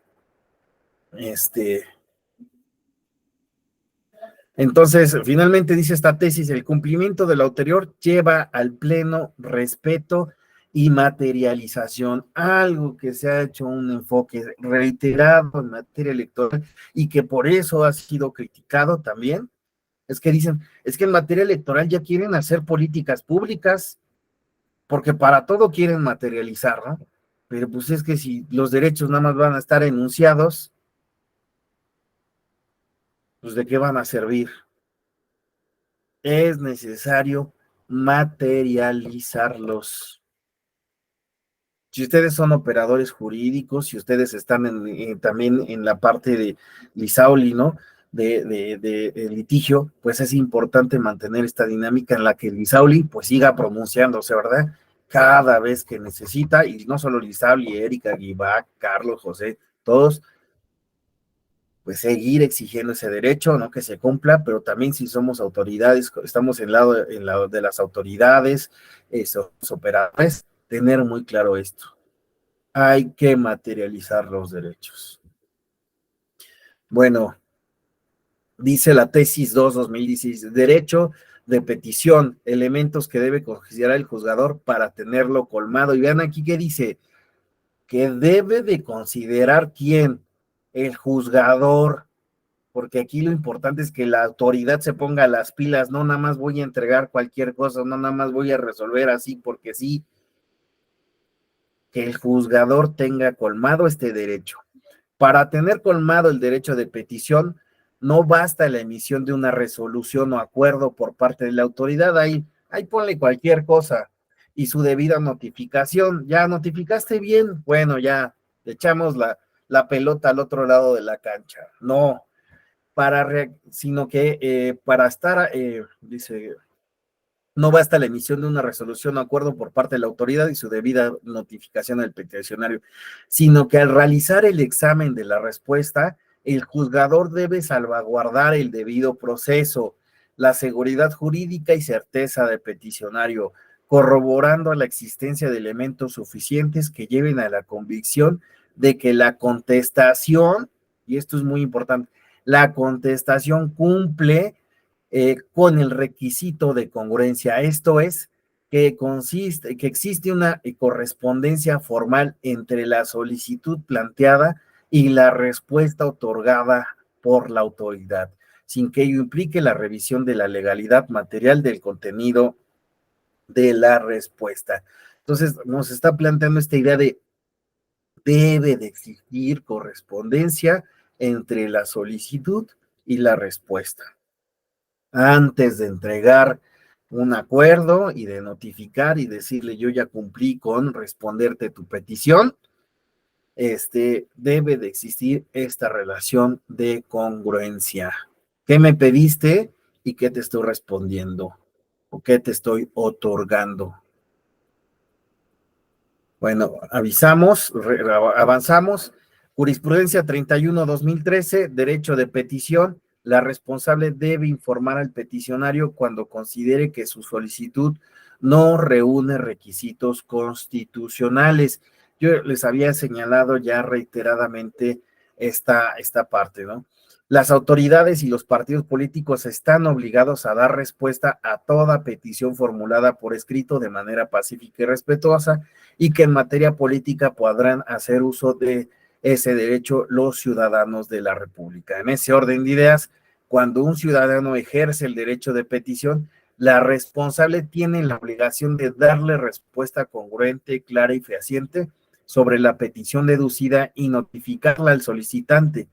A: Entonces, finalmente dice esta tesis, el cumplimiento de lo anterior lleva al pleno respeto y materialización, algo que se ha hecho un enfoque reiterado en materia electoral y que por eso ha sido criticado también, es que dicen, es que en materia electoral ya quieren hacer políticas públicas, porque para todo quieren materializar, ¿no? Pero pues es que si los derechos nada más van a estar enunciados, pues ¿de qué van a servir? Es necesario materializarlos. Si ustedes son operadores jurídicos, si ustedes están también en la parte de Lisauli, ¿no? De litigio, pues es importante mantener esta dinámica en la que Lisauli pues siga pronunciándose, ¿verdad? Cada vez que necesita, y no solo Lisauli, Erika, Guibac, Carlos, José, todos, pues seguir exigiendo ese derecho, ¿no? Que se cumpla, pero también si somos autoridades, estamos en lado de las autoridades, esos operadores, tener muy claro esto. Hay que materializar los derechos. Bueno, dice la tesis 2/2016, derecho de petición, elementos que debe considerar el juzgador para tenerlo colmado. Y vean aquí que dice, que debe de considerar quién, el juzgador, porque aquí lo importante es que la autoridad se ponga las pilas, no nada más voy a entregar cualquier cosa, no nada más voy a resolver así porque sí, que el juzgador tenga colmado este derecho. Para tener colmado el derecho de petición, no basta la emisión de una resolución o acuerdo por parte de la autoridad, ahí ponle cualquier cosa y su debida notificación. ¿Ya notificaste bien? Bueno, ya le echamos la pelota al otro lado de la cancha. No, sino que para estar, dice, no basta la emisión de una resolución o acuerdo por parte de la autoridad y su debida notificación al peticionario, sino que al realizar el examen de la respuesta, el juzgador debe salvaguardar el debido proceso, la seguridad jurídica y certeza del peticionario, corroborando la existencia de elementos suficientes que lleven a la convicción de que la contestación, y esto es muy importante, la contestación cumple con el requisito de congruencia. Esto es que existe una correspondencia formal entre la solicitud planteada y la respuesta otorgada por la autoridad, sin que ello implique la revisión de la legalidad material del contenido de la respuesta. Entonces, nos está planteando esta idea de debe de existir correspondencia entre la solicitud y la respuesta antes de entregar un acuerdo y de notificar y decirle yo ya cumplí con responderte tu petición, debe de existir esta relación de congruencia. ¿Qué me pediste y qué te estoy respondiendo? ¿O qué te estoy otorgando? Bueno, avanzamos. Jurisprudencia 31/2013, derecho de petición. La responsable debe informar al peticionario cuando considere que su solicitud no reúne requisitos constitucionales. Yo les había señalado ya reiteradamente esta parte, ¿no? Las autoridades y los partidos políticos están obligados a dar respuesta a toda petición formulada por escrito de manera pacífica y respetuosa, y que en materia política podrán hacer uso de ese derecho los ciudadanos de la República. En ese orden de ideas, cuando un ciudadano ejerce el derecho de petición, la responsable tiene la obligación de darle respuesta congruente, clara y fehaciente sobre la petición deducida y notificarla al solicitante.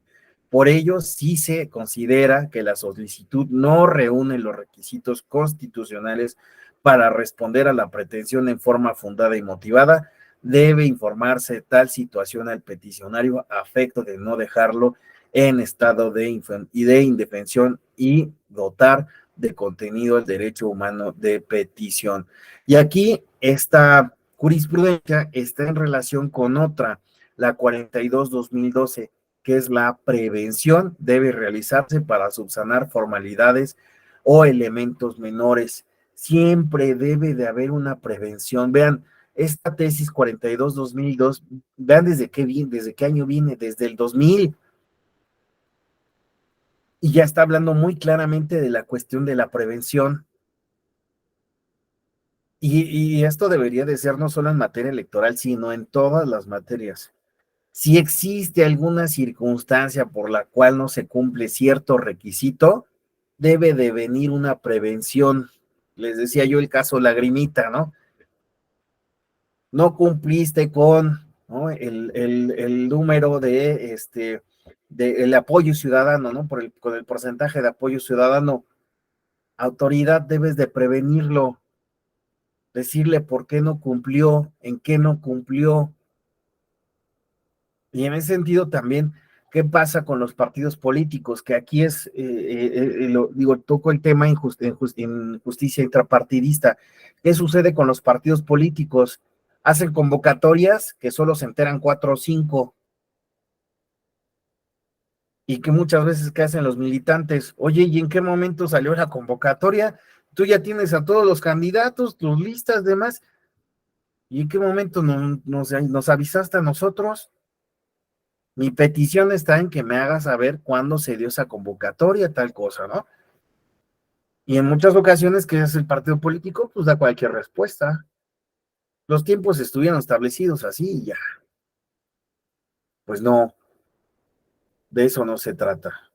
A: Por ello, si se considera que la solicitud no reúne los requisitos constitucionales para responder a la pretensión en forma fundada y motivada, debe informarse tal situación al peticionario a efecto de no dejarlo en estado de indefensión y dotar de contenido el derecho humano de petición. Y aquí esta jurisprudencia está en relación con otra, la 42/2012, que es la prevención, debe realizarse para subsanar formalidades o elementos menores. Siempre debe de haber una prevención. Vean, esta tesis 42/2002, vean desde qué año viene, desde el 2000, y ya está hablando muy claramente de la cuestión de la prevención. Y esto debería de ser no solo en materia electoral, sino en todas las materias. Si existe alguna circunstancia por la cual no se cumple cierto requisito, debe de venir una prevención. Les decía yo el caso Lagrimita, ¿no? No cumpliste con, ¿no?, el número de el apoyo ciudadano, ¿no? Con el porcentaje de apoyo ciudadano. Autoridad, debes de prevenirlo, decirle por qué no cumplió, en qué no cumplió. Y en ese sentido también, ¿qué pasa con los partidos políticos? Que aquí toco el tema en justicia intrapartidista. ¿Qué sucede con los partidos políticos? Hacen convocatorias que solo se enteran 4 o 5, y que muchas veces que hacen los militantes, oye, ¿y en qué momento salió la convocatoria? Tú ya tienes a todos los candidatos, tus listas, demás, ¿y en qué momento nos avisaste a nosotros? Mi petición está en que me hagas saber cuándo se dio esa convocatoria, tal cosa, ¿no? Y en muchas ocasiones, que es el partido político, pues da cualquier respuesta. Los tiempos estuvieron establecidos así y ya. Pues no, de eso no se trata.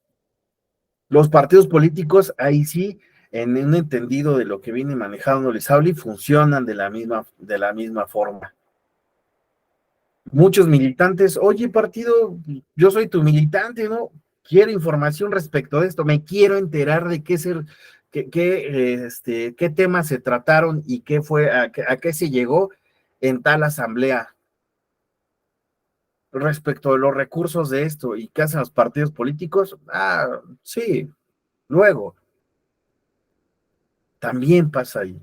A: Los partidos políticos, ahí sí, en un entendido de lo que viene manejando Lisauli, funcionan de la misma forma. Muchos militantes, oye, partido, yo soy tu militante, ¿no? Quiero información respecto de esto, me quiero enterar de qué temas se trataron y qué fue, a qué se llegó en tal asamblea respecto de los recursos de esto y qué hacen los partidos políticos. Ah, sí, luego, también pasa ahí.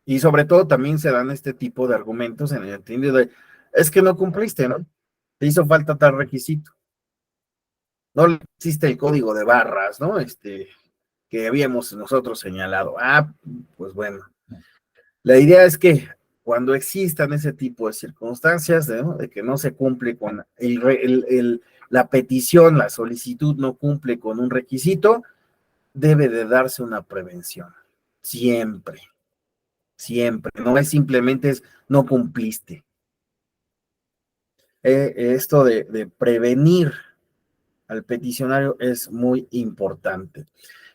A: Y sobre todo también se dan este tipo de argumentos en el entendido de, es que no cumpliste, ¿no? Te hizo falta tal requisito. No existe el código de barras, ¿no? Que habíamos nosotros señalado. Ah, pues bueno. La idea es que cuando existan ese tipo de circunstancias, ¿no?, de que no se cumple con la petición, la solicitud no cumple con un requisito, debe de darse una prevención. Siempre, siempre. No es simplemente no cumpliste. Esto de prevenir al peticionario es muy importante.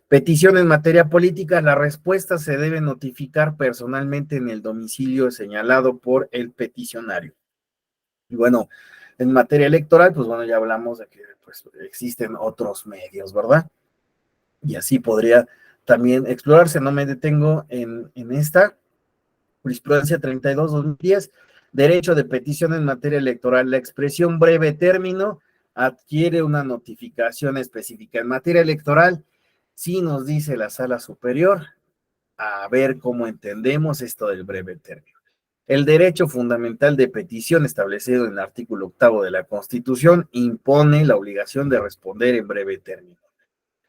A: Petición en materia política, la respuesta se debe notificar personalmente en el domicilio señalado por el peticionario. Y bueno, en materia electoral, pues bueno, ya hablamos de que pues existen otros medios, ¿verdad? Y así podría también explorarse. No me detengo en esta jurisprudencia 32/2010, derecho de petición en materia electoral. La expresión breve término adquiere una notificación específica. En materia electoral, sí nos dice la Sala Superior, a ver cómo entendemos esto del breve término. El derecho fundamental de petición establecido en el artículo 8 de la Constitución impone la obligación de responder en breve término.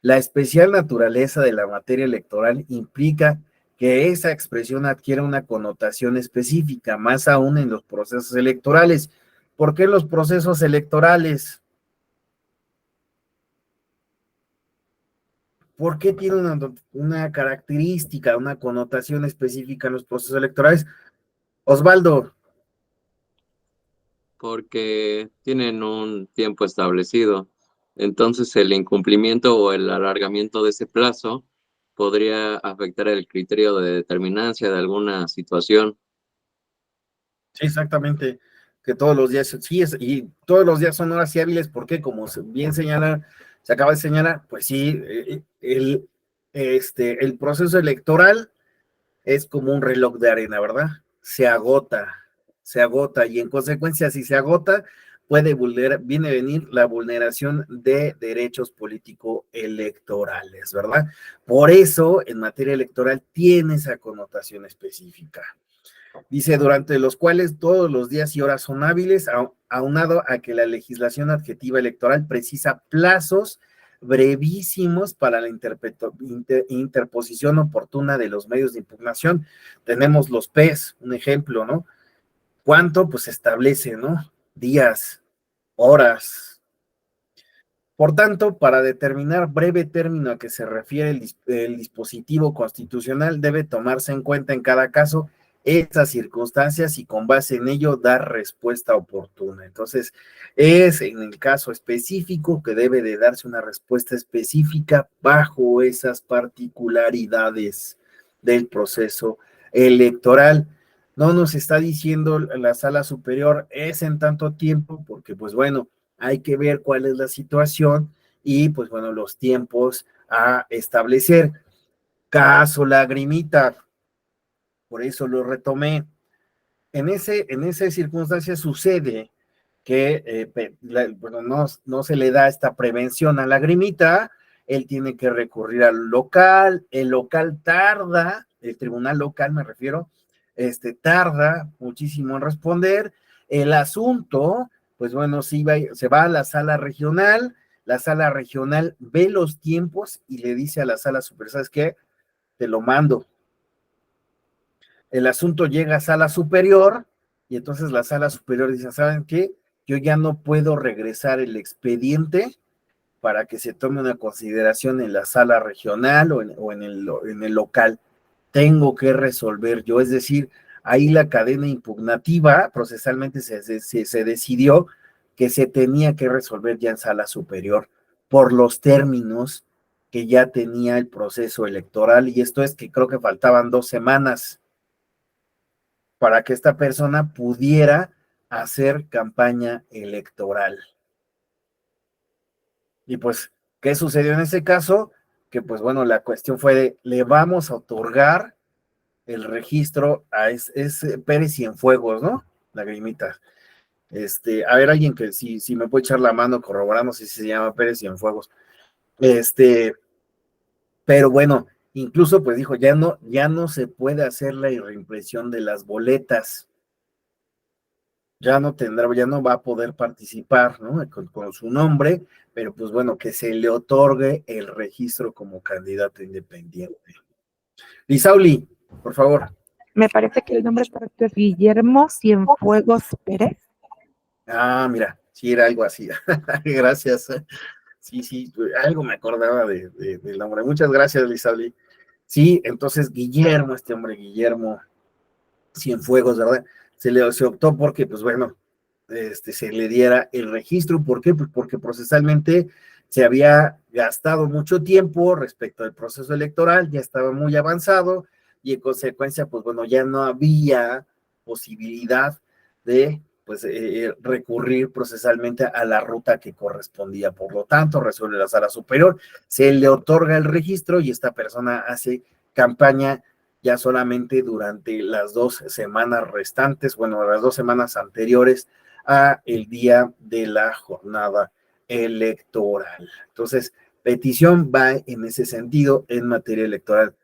A: La especial naturaleza de la materia electoral implica que esa expresión adquiere una connotación específica, más aún en los procesos electorales. ¿Por qué los procesos electorales? ¿Por qué tiene una característica, una connotación específica en los procesos electorales? Osvaldo.
H: Porque tienen un tiempo establecido. Entonces, el incumplimiento o el alargamiento de ese plazo podría afectar el criterio de determinancia de alguna situación.
A: Sí, exactamente, que todos los días, sí, y todos los días son horas y hábiles, porque como bien se acaba de señalar, pues sí, el proceso electoral es como un reloj de arena, ¿verdad? Se agota, y en consecuencia, si se agota, viene a venir la vulneración de derechos político-electorales, ¿verdad? Por eso, en materia electoral, tiene esa connotación específica. Dice, durante los cuales todos los días y horas son hábiles, aunado a que la legislación adjetiva electoral precisa plazos brevísimos para la interposición oportuna de los medios de impugnación. Tenemos los PES, un ejemplo, ¿no? ¿Cuánto? Pues establece, ¿no? Días, horas. Por tanto, para determinar breve término a que se refiere el dispositivo constitucional, debe tomarse en cuenta en cada caso estas circunstancias y con base en ello dar respuesta oportuna. Entonces, es en el caso específico que debe de darse una respuesta específica bajo esas particularidades del proceso electoral. No nos está diciendo la sala superior es en tanto tiempo, porque pues bueno, hay que ver cuál es la situación y pues bueno, los tiempos a establecer. Caso Lagrimita, por eso lo retomé. En esa circunstancia sucede que bueno, no se le da esta prevención a Lagrimita, él tiene que recurrir al local, el local tarda, el tribunal local me refiero, tarda muchísimo en responder, el asunto, pues bueno, se va a la sala regional ve los tiempos y le dice a la sala superior, ¿sabes qué? Te lo mando. El asunto llega a sala superior y entonces la sala superior dice, ¿saben qué? Yo ya no puedo regresar el expediente para que se tome una consideración en la sala regional o en el local. Tengo que resolver yo, es decir, ahí la cadena impugnativa procesalmente se decidió que se tenía que resolver ya en sala superior por los términos que ya tenía el proceso electoral, y esto es que creo que faltaban 2 semanas para que esta persona pudiera hacer campaña electoral. Y pues, ¿qué sucedió en ese caso? Que pues bueno, la cuestión fue de, le vamos a otorgar el registro a Pérez Cienfuegos, ¿no? Lagrimita. A ver, alguien que si me puede echar la mano corroborando si se llama Pérez Cienfuegos. Pero bueno, incluso pues dijo, ya no se puede hacer la reimpresión de las boletas. Ya no va a poder participar, ¿no? Con su nombre, pero pues bueno, que se le otorgue el registro como candidato independiente. Lisauli, por favor.
C: Me parece que el nombre correcto es Guillermo Cienfuegos Pérez.
A: Ah, mira, sí era algo así. Gracias. Sí, algo me acordaba del nombre. Muchas gracias, Lisauli. Sí, entonces Guillermo, este hombre Guillermo Cienfuegos, ¿verdad? Se optó porque, pues bueno, se le diera el registro. ¿Por qué? Pues porque procesalmente se había gastado mucho tiempo respecto al proceso electoral, ya estaba muy avanzado y en consecuencia, pues bueno, ya no había posibilidad de pues recurrir procesalmente a la ruta que correspondía. Por lo tanto, resuelve la sala superior, se le otorga el registro y esta persona hace campaña ya solamente durante las 2 semanas restantes, bueno, las 2 semanas anteriores a el día de la jornada electoral. Entonces, petición va en ese sentido en materia electoral.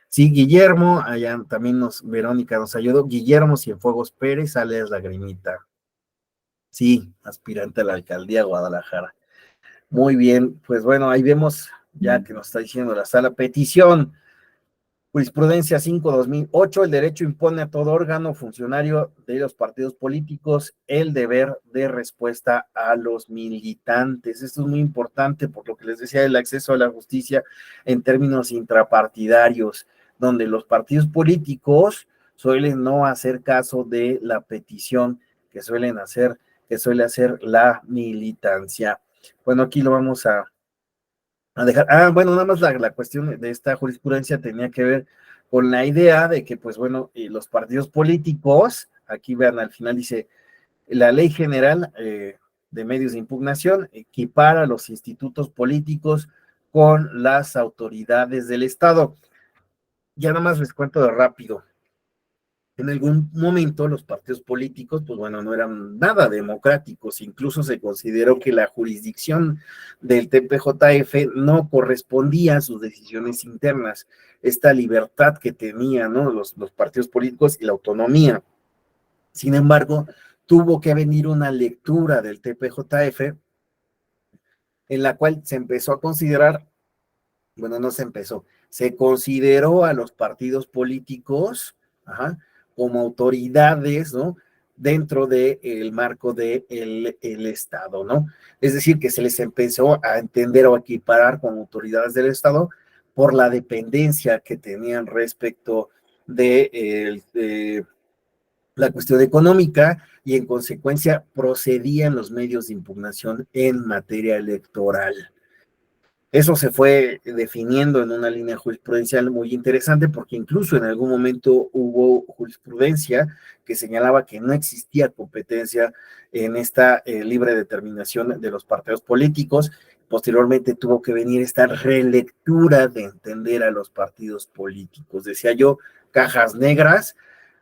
A: Sí, Guillermo, allá también Verónica nos ayudó, Guillermo Cienfuegos Pérez, alias Lagrimita. Sí, aspirante a la alcaldía de Guadalajara. Muy bien, pues bueno, ahí vemos ya que nos está diciendo la sala, petición. Jurisprudencia 5-2008, el derecho impone a todo órgano funcionario de los partidos políticos el deber de respuesta a los militantes. Esto es muy importante por lo que les decía, el acceso a la justicia en términos intrapartidarios, donde los partidos políticos suelen no hacer caso de la petición que suele hacer la militancia. Bueno, aquí lo vamos a dejar. Bueno, nada más la cuestión de esta jurisprudencia tenía que ver con la idea de que, pues bueno, los partidos políticos, aquí vean al final dice, la Ley General de Medios de Impugnación equipara a los institutos políticos con las autoridades del Estado. Ya nada más les cuento de rápido. En algún momento los partidos políticos, pues bueno, no eran nada democráticos, incluso se consideró que la jurisdicción del TPJF no correspondía a sus decisiones internas, esta libertad que tenían, ¿no? los partidos políticos y la autonomía. Sin embargo, tuvo que venir una lectura del TPJF en la cual se empezó a considerar, bueno, no se empezó, se consideró a los partidos políticos, como autoridades, ¿no? dentro del marco del el Estado, ¿no? Es decir, que se les empezó a entender o equiparar con autoridades del Estado por la dependencia que tenían respecto de la cuestión económica y en consecuencia procedían los medios de impugnación en materia electoral. Eso se fue definiendo en una línea jurisprudencial muy interesante porque incluso en algún momento hubo jurisprudencia que señalaba que no existía competencia en esta libre determinación de los partidos políticos. Posteriormente tuvo que venir esta relectura de entender a los partidos políticos. Decía yo, cajas negras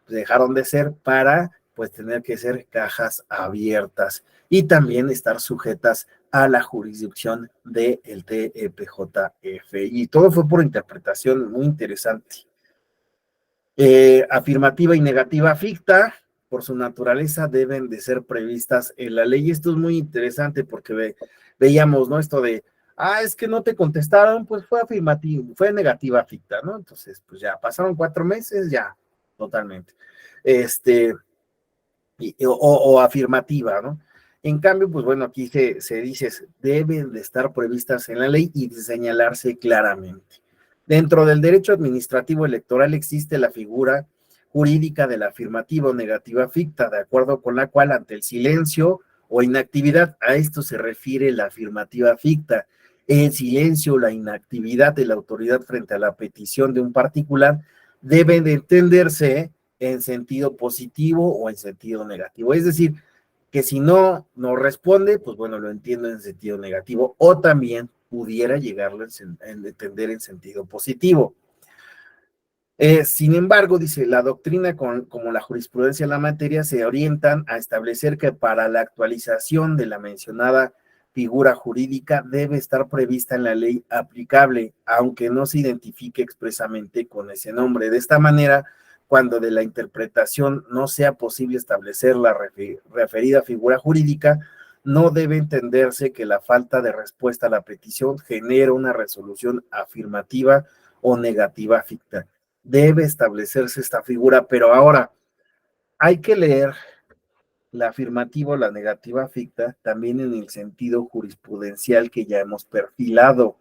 A: dejaron de ser para pues tener que ser cajas abiertas y también estar sujetas a la jurisdicción del TPJF. Y todo fue por interpretación muy interesante. Afirmativa y negativa ficta, por su naturaleza, deben de ser previstas en la ley. Esto es muy interesante porque veíamos, ¿no? Esto de, es que no te contestaron, pues fue afirmativa, fue negativa ficta, ¿no? Entonces, pues ya pasaron 4 meses, ya, totalmente. O afirmativa, ¿no? En cambio, pues bueno, aquí se dice, deben de estar previstas en la ley y de señalarse claramente. Dentro del derecho administrativo electoral existe la figura jurídica de la afirmativa o negativa ficta, de acuerdo con la cual ante el silencio o inactividad, a esto se refiere la afirmativa ficta, el silencio o la inactividad de la autoridad frente a la petición de un particular deben de entenderse en sentido positivo o en sentido negativo. Es decir, que si no responde, pues bueno, lo entiendo en sentido negativo, o también pudiera llegarlo a entender en sentido positivo. Sin embargo, dice, la doctrina como la jurisprudencia en la materia se orientan a establecer que para la actualización de la mencionada figura jurídica debe estar prevista en la ley aplicable, aunque no se identifique expresamente con ese nombre. De esta manera, cuando de la interpretación no sea posible establecer la referida figura jurídica, no debe entenderse que la falta de respuesta a la petición genera una resolución afirmativa o negativa ficta. Debe establecerse esta figura, pero ahora hay que leer la afirmativa o la negativa ficta también en el sentido jurisprudencial que ya hemos perfilado.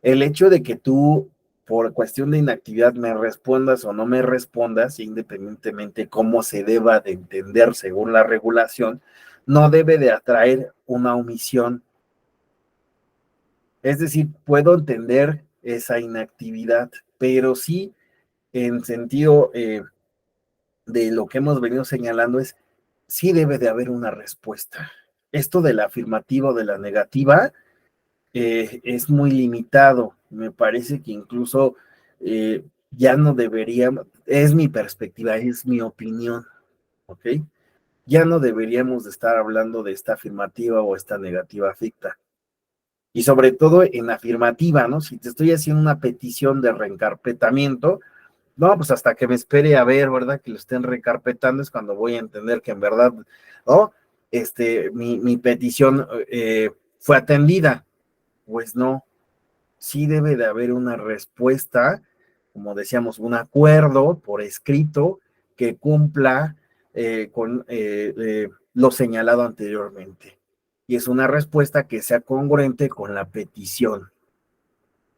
A: El hecho de que tú, por cuestión de inactividad, me respondas o no me respondas, independientemente cómo se deba de entender según la regulación, no debe de atraer una omisión. Es decir, puedo entender esa inactividad, pero sí en sentido de lo que hemos venido señalando es, sí debe de haber una respuesta. Esto de la afirmativa o de la negativa es muy limitado. Me parece que incluso ya no deberíamos, es mi perspectiva, es mi opinión, ¿ok? Ya no deberíamos de estar hablando de esta afirmativa o esta negativa ficta. Y sobre todo en afirmativa, ¿no? Si te estoy haciendo una petición de reencarpetamiento, no, pues hasta que me espere a ver, ¿verdad? Que lo estén recarpetando es cuando voy a entender que en verdad, ¿no? Mi petición fue atendida. Pues no, sí debe de haber una respuesta, como decíamos, un acuerdo por escrito que cumpla con lo señalado anteriormente. Y es una respuesta que sea congruente con la petición.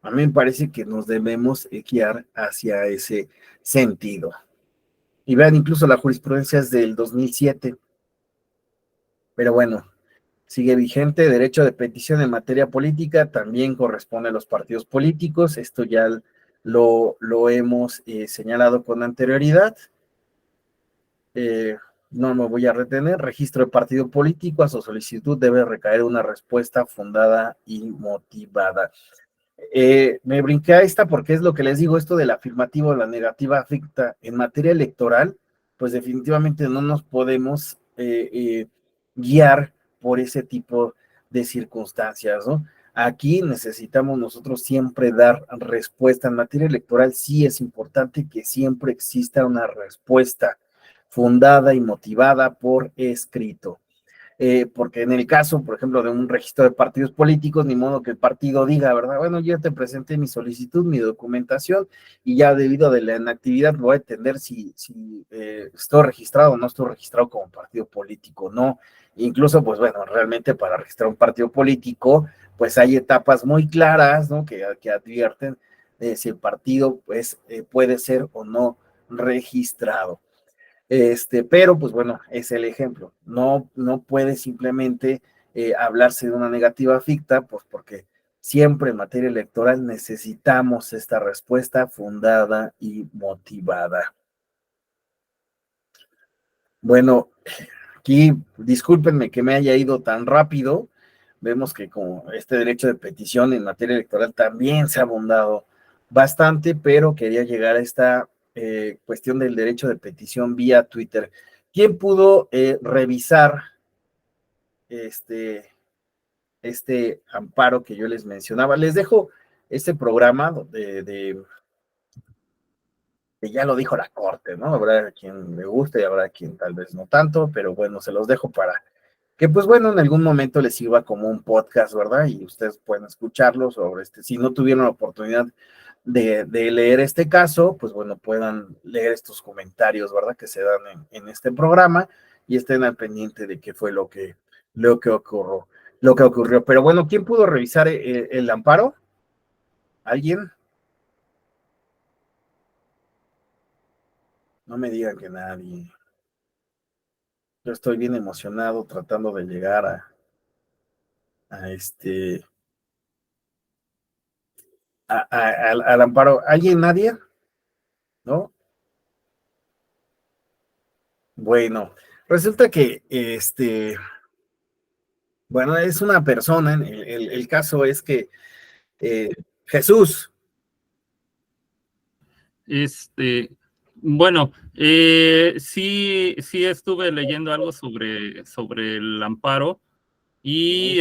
A: A mí me parece que nos debemos guiar hacia ese sentido. Y vean, incluso la jurisprudencia es del 2007. Pero bueno, sigue vigente. Derecho de petición en materia política también corresponde a los partidos políticos. Esto ya lo hemos señalado con anterioridad. No me voy a retener. Registro de partido político, a su solicitud debe recaer una respuesta fundada y motivada. Me brinqué a esta porque es lo que les digo, esto de la afirmativa o la negativa afecta en materia electoral, pues definitivamente no nos podemos guiar por ese tipo de circunstancias, ¿no? Aquí necesitamos nosotros siempre dar respuesta. En materia electoral sí es importante que siempre exista una respuesta fundada y motivada por escrito. porque en el caso, por ejemplo, de un registro de partidos políticos, ni modo que el partido diga, ¿verdad? Bueno, yo te presenté mi solicitud, mi documentación, y ya debido a la inactividad voy a entender si estoy registrado o no estoy registrado como partido político, ¿no? Incluso, pues bueno, realmente para registrar un partido político, pues hay etapas muy claras, ¿no? Que advierten si el partido, pues, puede ser o no registrado. Pero pues bueno, es el ejemplo. No puede simplemente hablarse de una negativa ficta, pues porque siempre en materia electoral necesitamos esta respuesta fundada y motivada. Bueno, aquí discúlpenme que me haya ido tan rápido. Vemos que como este derecho de petición en materia electoral también se ha abundado bastante, pero quería llegar a esta cuestión del derecho de petición vía Twitter. ¿Quién pudo revisar este amparo que yo les mencionaba? Les dejo este programa ya lo dijo la corte, ¿no? Habrá quien le guste y habrá quien tal vez no tanto, pero bueno, se los dejo para que pues bueno, en algún momento les sirva como un podcast, ¿verdad? Y ustedes pueden escucharlo sobre si no tuvieron la oportunidad de leer este caso, pues bueno, puedan leer estos comentarios, ¿verdad? Que se dan en este programa y estén al pendiente de qué fue lo que ocurrió. Pero bueno, ¿quién pudo revisar el amparo? ¿Alguien? No me digan que nadie. Yo estoy bien emocionado tratando de llegar al amparo. ¿Alguien, nadie? ¿No? Bueno, resulta que bueno, es una persona, el caso es que Jesús.
B: Bueno, sí estuve leyendo algo sobre el amparo y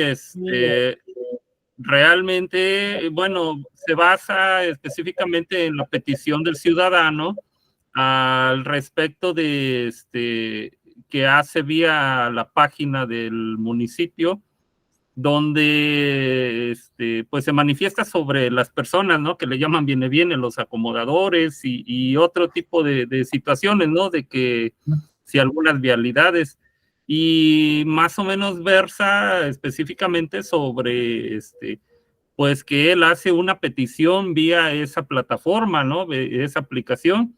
B: realmente, bueno, se basa específicamente en la petición del ciudadano al respecto de que hace vía la página del municipio, donde pues se manifiesta sobre las personas, ¿no? Que le llaman viene, los acomodadores y otro tipo de situaciones, ¿no? De que si algunas vialidades, y más o menos versa específicamente sobre pues que él hace una petición vía esa plataforma, ¿no? Esa aplicación,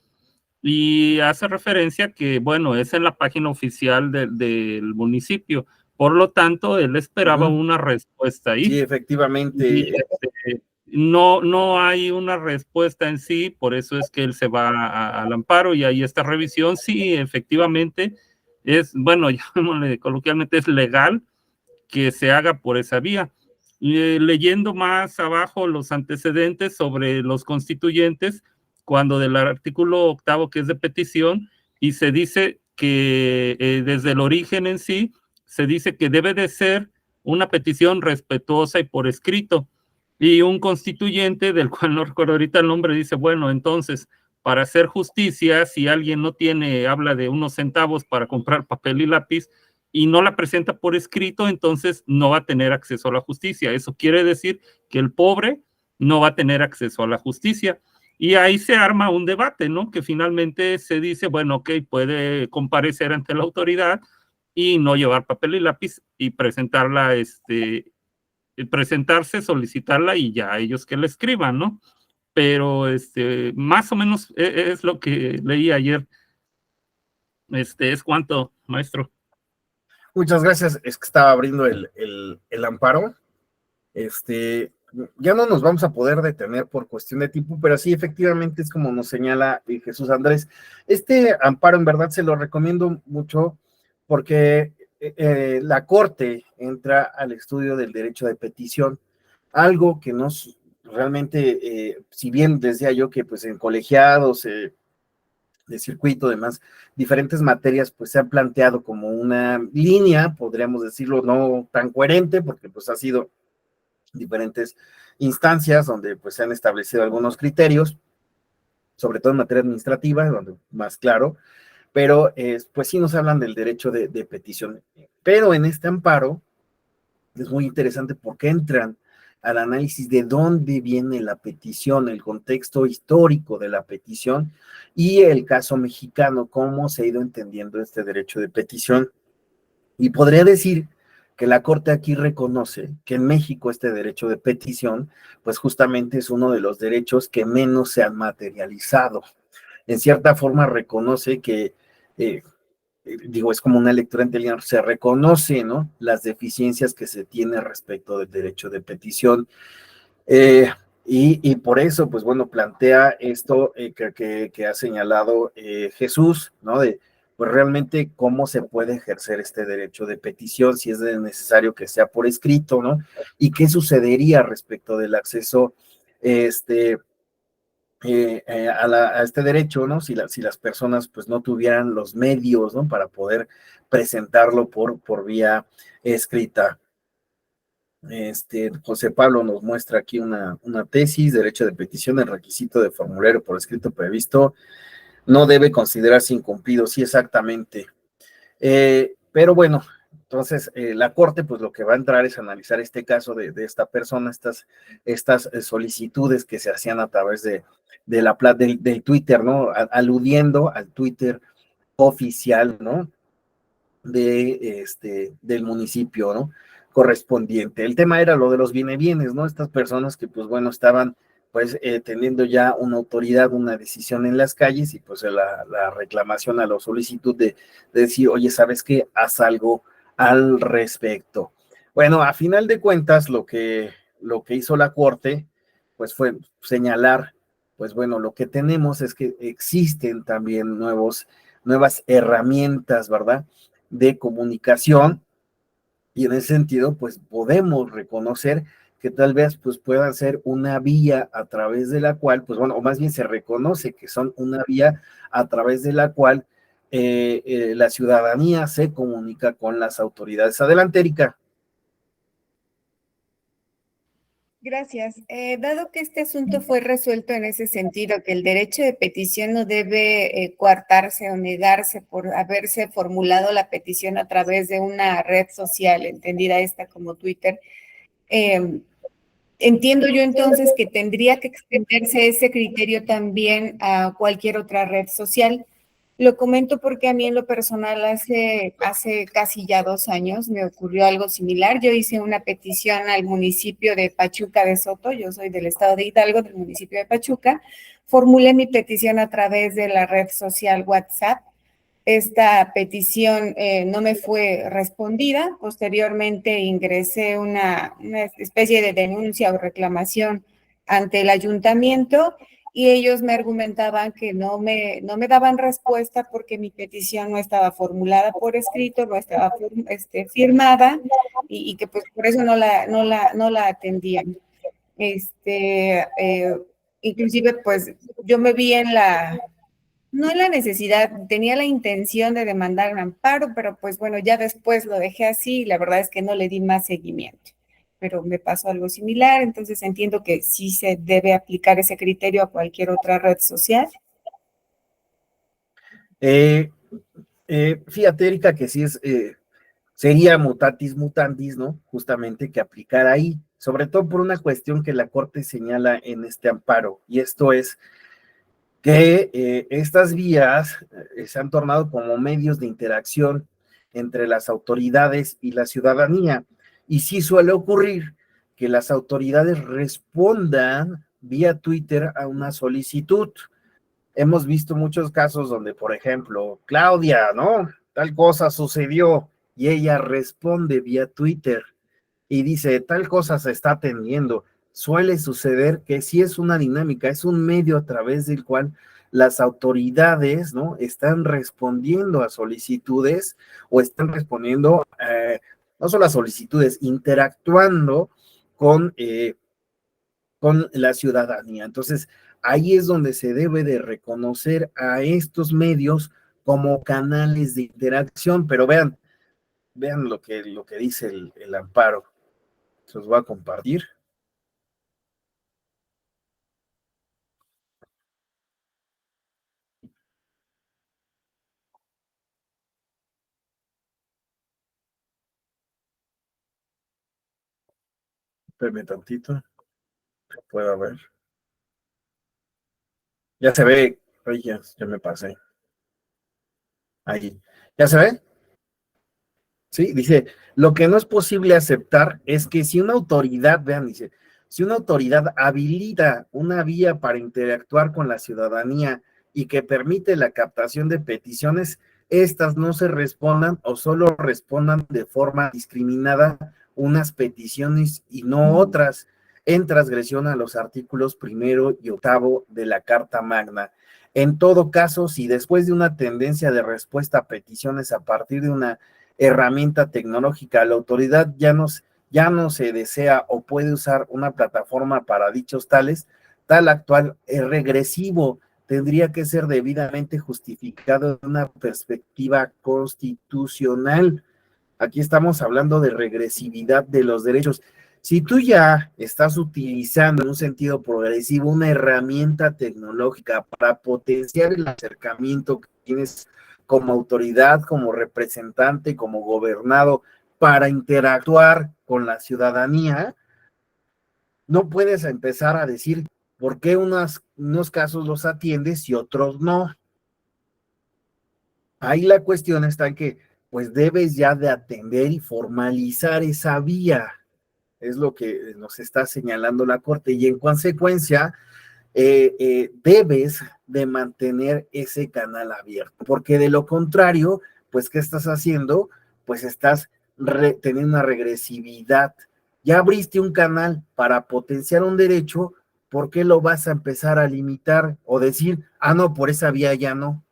B: y hace referencia que, bueno, es en la página oficial del municipio. Por lo tanto, él esperaba una respuesta ahí.
A: Sí, efectivamente.
B: Y, no hay una respuesta en sí, por eso es que él se va al amparo y ahí esta revisión, sí, efectivamente, es, bueno, llamémosle coloquialmente, es legal que se haga por esa vía. Leyendo más abajo los antecedentes sobre los constituyentes, cuando del artículo 8, que es de petición, y se dice que desde el origen en sí, se dice que debe de ser una petición respetuosa y por escrito, y un constituyente, del cual no recuerdo ahorita el nombre, dice, bueno, entonces, para hacer justicia, si alguien no tiene, habla de unos centavos para comprar papel y lápiz, y no la presenta por escrito, entonces no va a tener acceso a la justicia. Eso quiere decir que el pobre no va a tener acceso a la justicia. Y ahí se arma un debate, ¿no? Que finalmente se dice, bueno, ok, puede comparecer ante la autoridad y no llevar papel y lápiz y presentarla, presentarse, solicitarla y ya ellos que la escriban, ¿no? Pero más o menos es lo que leí ayer. Es cuanto, maestro.
A: Muchas gracias. Es que estaba abriendo el amparo. Ya no nos vamos a poder detener por cuestión de tiempo, pero sí, efectivamente es como nos señala Jesús Andrés. Este amparo en verdad se lo recomiendo mucho porque la Corte entra al estudio del derecho de petición, algo que nos realmente, si bien decía yo que pues en colegiados, de circuito, demás, diferentes materias, pues se han planteado como una línea, podríamos decirlo, no tan coherente, porque pues ha sido diferentes instancias donde pues se han establecido algunos criterios, sobre todo en materia administrativa, donde más claro, pero pues sí nos hablan del derecho de petición. Pero en este amparo es muy interesante porque entran al análisis de dónde viene la petición, el contexto histórico de la petición y el caso mexicano, cómo se ha ido entendiendo este derecho de petición. Y podría decir que la Corte aquí reconoce que en México este derecho de petición, pues justamente es uno de los derechos que menos se han materializado. En cierta forma reconoce que, digo, es como una lectura inteligente, se reconoce, ¿no? Las deficiencias que se tiene respecto del derecho de petición. Eh, y por eso, pues bueno, plantea esto que ha señalado Jesús, ¿no? De, pues realmente cómo se puede ejercer este derecho de petición, si es necesario que sea por escrito, ¿no? Y qué sucedería respecto del acceso, este, a este derecho, ¿no? Si las personas pues no tuvieran los medios, ¿no? Para poder presentarlo por vía escrita. José Pablo nos muestra aquí una tesis, derecho de petición, el requisito de formulario por escrito previsto no debe considerarse incumplido, sí, exactamente. Pero bueno, entonces la Corte pues lo que va a entrar es analizar este caso de esta persona, estas solicitudes que se hacían a través del Twitter, ¿no? Aludiendo al Twitter oficial, ¿no? Del municipio, ¿no? Correspondiente. El tema era lo de los bienes, ¿no? Estas personas que, pues bueno, estaban pues teniendo ya una autoridad, una decisión en las calles y pues la reclamación a la solicitud de decir, oye, ¿sabes qué? Haz algo al respecto. Bueno, a final de cuentas, lo que hizo la Corte, pues fue señalar, pues bueno, lo que tenemos es que existen también nuevas herramientas, ¿verdad? De comunicación y en ese sentido, pues podemos reconocer que tal vez pues puedan ser una vía a través de la cual, pues bueno, o más bien se reconoce que son una vía a través de la cual la ciudadanía se comunica con las autoridades. Adelante, Erika.
F: Gracias. Dado que este asunto fue resuelto en ese sentido, que el derecho de petición no debe coartarse o negarse por haberse formulado la petición a través de una red social, entendida esta como Twitter, entiendo yo entonces que tendría que extenderse ese criterio también a cualquier otra red social. Lo comento porque a mí en lo personal hace casi ya 2 años me ocurrió algo similar. Yo hice una petición al municipio de Pachuca de Soto, yo soy del estado de Hidalgo, del municipio de Pachuca. Formulé mi petición a través de la red social WhatsApp. Esta petición no me fue respondida. Posteriormente ingresé una especie de denuncia o reclamación ante el ayuntamiento y ellos me argumentaban que no me daban respuesta porque mi petición no estaba formulada por escrito, no estaba firmada y que pues por eso no la atendían. Inclusive pues yo me vi no en la necesidad, tenía la intención de demandar un amparo, pero pues bueno, ya después lo dejé así y la verdad es que no le di más seguimiento. Pero me pasó algo similar, entonces entiendo que sí se debe aplicar ese criterio a cualquier otra red social.
A: Fíjate, Erika, que sí sería mutatis mutandis, ¿no? Justamente que aplicar ahí, sobre todo por una cuestión que la Corte señala en este amparo, y esto es que estas vías se han tornado como medios de interacción entre las autoridades y la ciudadanía. Y sí suele ocurrir que las autoridades respondan vía Twitter a una solicitud. Hemos visto muchos casos donde, por ejemplo, Claudia, ¿no? Tal cosa sucedió y ella responde vía Twitter y dice, tal cosa se está atendiendo. Suele suceder que sí es una dinámica, es un medio a través del cual las autoridades, ¿no? Están respondiendo a solicitudes o están respondiendo, no solo a solicitudes, interactuando con la ciudadanía. Entonces, ahí es donde se debe de reconocer a estos medios como canales de interacción, pero vean lo que dice el amparo. Se los voy a compartir. Espérame tantito, que pueda ver. Ya se ve. Ay, ya me pasé. Ahí. ¿Ya se ve? Sí, dice, lo que no es posible aceptar es que si una autoridad, vean, dice, si una autoridad habilita una vía para interactuar con la ciudadanía y que permite la captación de peticiones, estas no se respondan o solo respondan de forma discriminada unas peticiones y no otras, en transgresión a los artículos 1 y 8 de la Carta Magna. En todo caso, si después de una tendencia de respuesta a peticiones a partir de una herramienta tecnológica, la autoridad ya no se desea o puede usar una plataforma para dichos tal actual es regresivo, tendría que ser debidamente justificado en una perspectiva constitucional. Aquí estamos hablando de regresividad de los derechos. Si tú ya estás utilizando en un sentido progresivo una herramienta tecnológica para potenciar el acercamiento que tienes como autoridad, como representante, como gobernado, para interactuar con la ciudadanía, no puedes empezar a decir por qué unos casos los atiendes y otros no. Ahí la cuestión está en que pues debes ya de atender y formalizar esa vía, es lo que nos está señalando la Corte, y en consecuencia debes de mantener ese canal abierto, porque de lo contrario, pues, ¿qué estás haciendo? Pues estás teniendo una regresividad. Ya abriste un canal para potenciar un derecho, ¿por qué lo vas a empezar a limitar o decir, no, por esa vía ya no?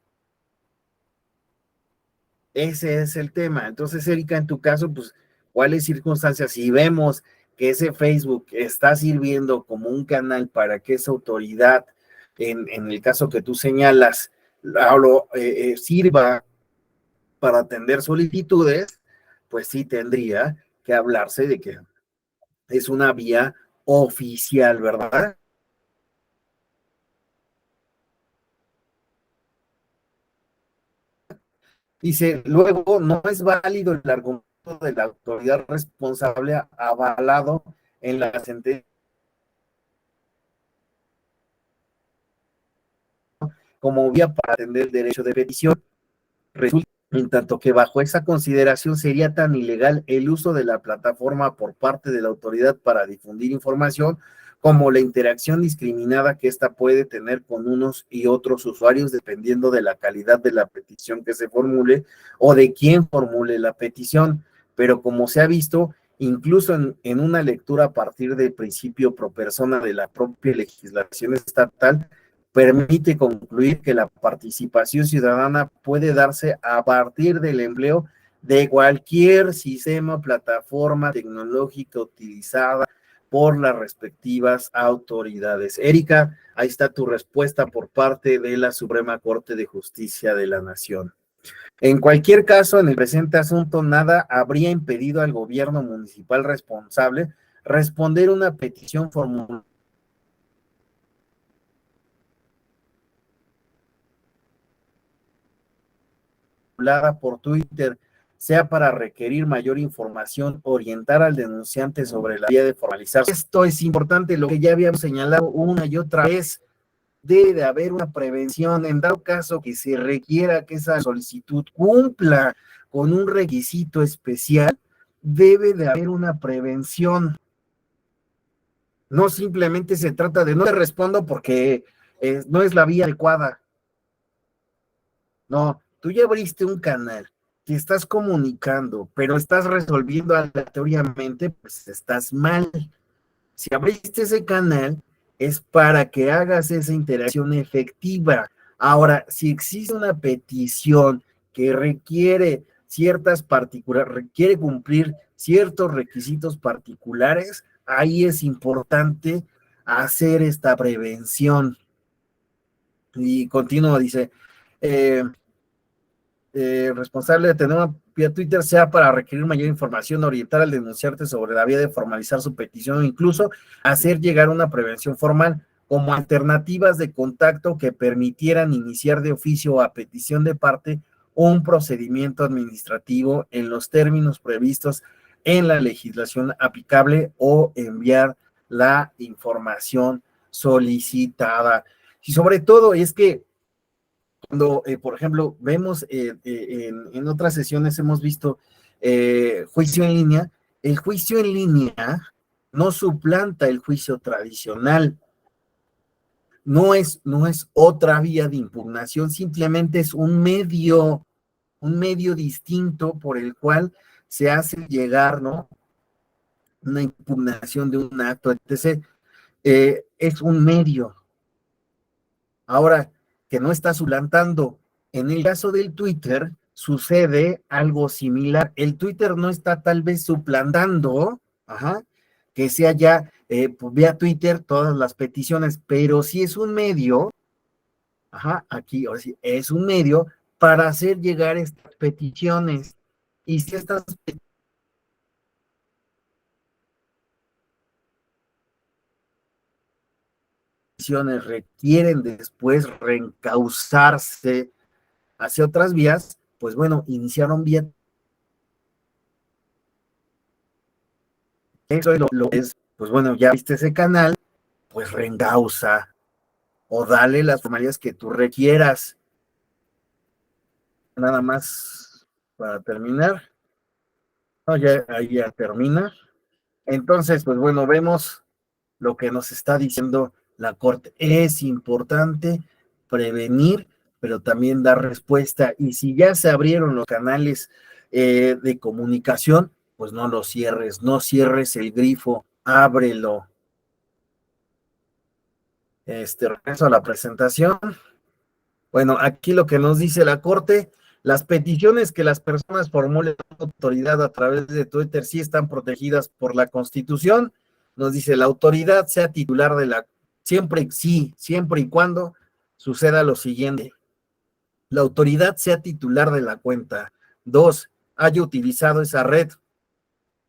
A: Ese es el tema. Entonces, Erika, en tu caso, pues, ¿cuáles circunstancias? Si vemos que ese Facebook está sirviendo como un canal para que esa autoridad, en el caso que tú señalas, sirva para atender solicitudes, pues sí tendría que hablarse de que es una vía oficial, ¿verdad? Dice, luego, no es válido el argumento de la autoridad responsable avalado en la sentencia como vía para atender el derecho de petición. Resulta, en tanto que bajo esa consideración sería tan ilegal el uso de la plataforma por parte de la autoridad para difundir información como la interacción discriminada que ésta puede tener con unos y otros usuarios dependiendo de la calidad de la petición que se formule o de quién formule la petición. Pero como se ha visto, incluso en una lectura a partir del principio pro persona de la propia legislación estatal, permite concluir que la participación ciudadana puede darse a partir del empleo de cualquier sistema o plataforma tecnológica utilizada por las respectivas autoridades. Erika, ahí está tu respuesta por parte de la Suprema Corte de Justicia de la Nación. En cualquier caso, en el presente asunto, nada habría impedido al gobierno municipal responsable responder una petición formulada por Twitter, sea para requerir mayor información, orientar al denunciante sobre la vía de formalizar. Esto es importante, lo que ya habíamos señalado una y otra vez, debe de haber una prevención, en dado caso que se requiera que esa solicitud cumpla con un requisito especial, debe de haber una prevención. No simplemente se trata de no te respondo porque no es la vía adecuada. No, tú ya abriste un canal, te estás comunicando, pero estás resolviendo aleatoriamente, pues estás mal. Si abriste ese canal, es para que hagas esa interacción efectiva. Ahora, si existe una petición que requiere requiere cumplir ciertos requisitos particulares, ahí es importante hacer esta prevención. Y continúa, dice, responsable de tener una vía Twitter sea para requerir mayor información, orientar al denunciante sobre la vía de formalizar su petición o incluso hacer llegar una prevención formal como alternativas de contacto que permitieran iniciar de oficio a petición de parte un procedimiento administrativo en los términos previstos en la legislación aplicable o enviar la información solicitada. Y sobre todo es que cuando, por ejemplo, vemos en otras sesiones hemos visto juicio en línea, el juicio en línea no suplanta el juicio tradicional. No es otra vía de impugnación, simplemente es un medio distinto por el cual se hace llegar, ¿no? Una impugnación de un acto, etc. Es un medio. Ahora, que no está suplantando. En el caso del Twitter, sucede algo similar. El Twitter no está tal vez suplantando, que sea ya pues, vía Twitter todas las peticiones, pero sí es un medio, aquí es un medio para hacer llegar estas peticiones. Y si estas peticiones requieren después reencauzarse hacia otras vías, pues bueno, iniciaron vía. Eso es lo es, pues bueno, ya viste ese canal, pues reencausa o dale las formalidades que tú requieras. Nada más para terminar. No, ya ahí ya termina. Entonces, pues bueno, vemos lo que nos está diciendo la Corte. Es importante prevenir, pero también dar respuesta. Y si ya se abrieron los canales de comunicación, pues no los cierres, no cierres el grifo, ábrelo. Regreso a la presentación. Bueno, aquí lo que nos dice la Corte, las peticiones que las personas formulen a la autoridad a través de Twitter sí están protegidas por la Constitución. Nos dice, la autoridad sea titular de la, siempre y cuando suceda lo siguiente. La autoridad sea titular de la cuenta. 2, haya utilizado esa red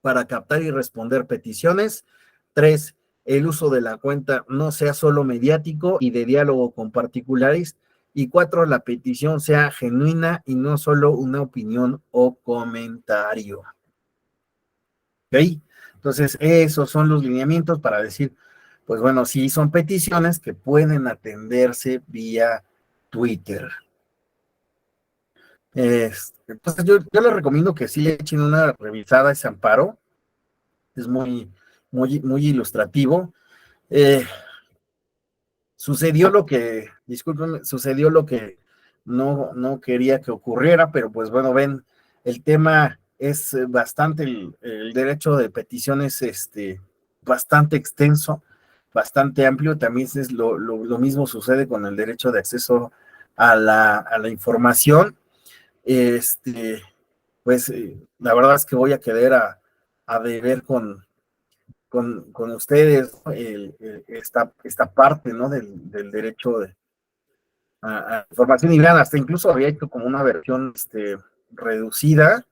A: para captar y responder peticiones. 3, el uso de la cuenta no sea solo mediático y de diálogo con particulares. Y 4, la petición sea genuina y no solo una opinión o comentario. ¿Ok? Entonces, esos son los lineamientos para decir, pues bueno, sí son peticiones que pueden atenderse vía Twitter. Entonces, yo les recomiendo que sí le echen una revisada a ese amparo. Es muy ilustrativo. Sucedió lo que, discúlpenme, sucedió lo que no quería que ocurriera, pero pues bueno, ven, el tema es bastante, el derecho de peticiones bastante extenso, bastante amplio. También es lo mismo sucede con el derecho de acceso a la información. Pues la verdad es que voy a quedar a deber con ustedes, ¿no? esta parte, ¿no? del derecho a información. Y vean, hasta incluso había hecho como una versión reducida.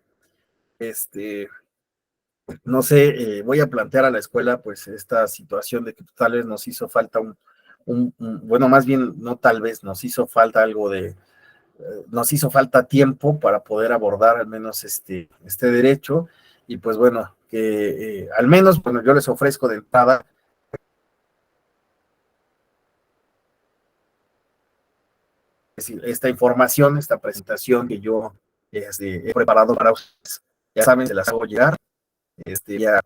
A: No sé, voy a plantear a la escuela pues esta situación de que tal vez nos hizo falta bueno, más bien no tal vez, nos hizo falta algo nos hizo falta tiempo para poder abordar al menos este derecho. Y pues bueno, que al menos, bueno, yo les ofrezco de entrada esta información, esta presentación que yo he preparado para ustedes. Ya saben, se las hago llegar. Ya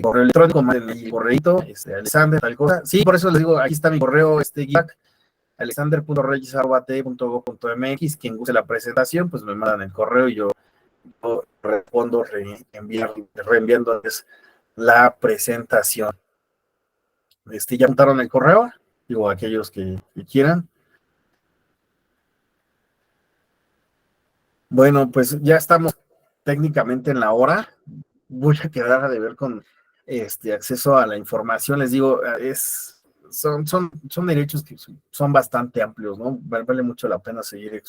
A: correo electrónico, manden el correito, Alexander, tal cosa. Sí, por eso les digo, aquí está mi correo, alexander.reyes@te.gov.mx. Quien guste la presentación, pues me mandan el correo y yo respondo reenviándoles la presentación. ¿Ya apuntaron el correo? Digo, aquellos que quieran. Bueno, pues ya estamos técnicamente en la hora. Voy a quedar a deber con acceso a la información. Les digo, son derechos que son bastante amplios, ¿no? Vale mucho la pena seguir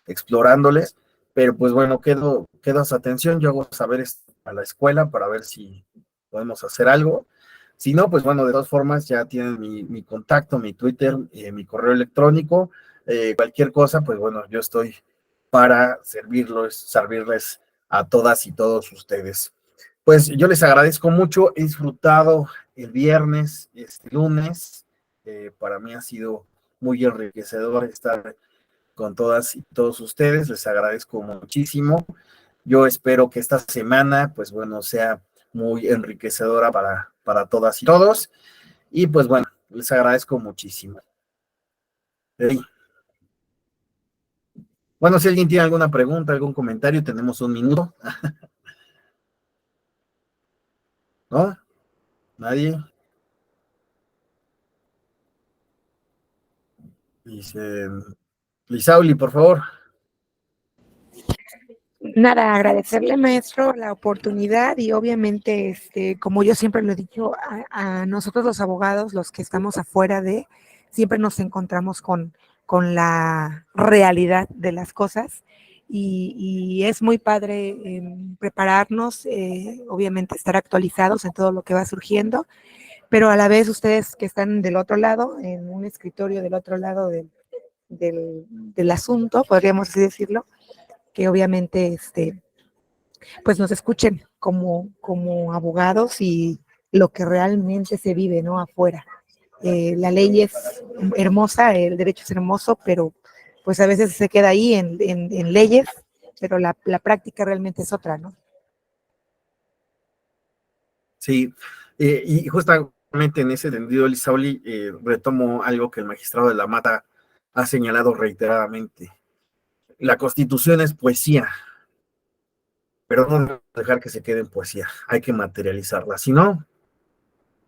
A: explorándoles, pero pues bueno, quedo a su atención. Yo hago saber a la escuela para ver si podemos hacer algo. Si no, pues bueno, de todas formas ya tienen mi contacto, mi Twitter, mi correo electrónico. Cualquier cosa, pues bueno, yo estoy para servirles a todas y todos ustedes. Pues yo les agradezco mucho, he disfrutado el viernes, este lunes, para mí ha sido muy enriquecedor estar con todas y todos ustedes, les agradezco muchísimo. Yo espero que esta semana, pues bueno, sea muy enriquecedora para todas y todos, y pues bueno, les agradezco muchísimo. Bueno, si alguien tiene alguna pregunta, algún comentario, tenemos un minuto. ¿No? ¿Nadie? Dice Lisauli, por favor.
C: Nada, agradecerle, maestro, la oportunidad y obviamente, como yo siempre lo he dicho, a nosotros los abogados, los que estamos afuera siempre nos encontramos con la realidad de las cosas y es muy padre prepararnos, obviamente estar actualizados en todo lo que va surgiendo, pero a la vez ustedes que están del otro lado, en un escritorio del otro lado del asunto, podríamos así decirlo, que obviamente pues nos escuchen como abogados y lo que realmente se vive, ¿no? Afuera. La ley es hermosa, el derecho es hermoso, pero pues a veces se queda ahí en leyes, pero la práctica realmente es otra, ¿no?
A: Sí, y justamente en ese sentido, Lisauli, retomo algo que el magistrado de la Mata ha señalado reiteradamente. La Constitución es poesía, pero no debemos dejar que se quede en poesía, hay que materializarla, si no,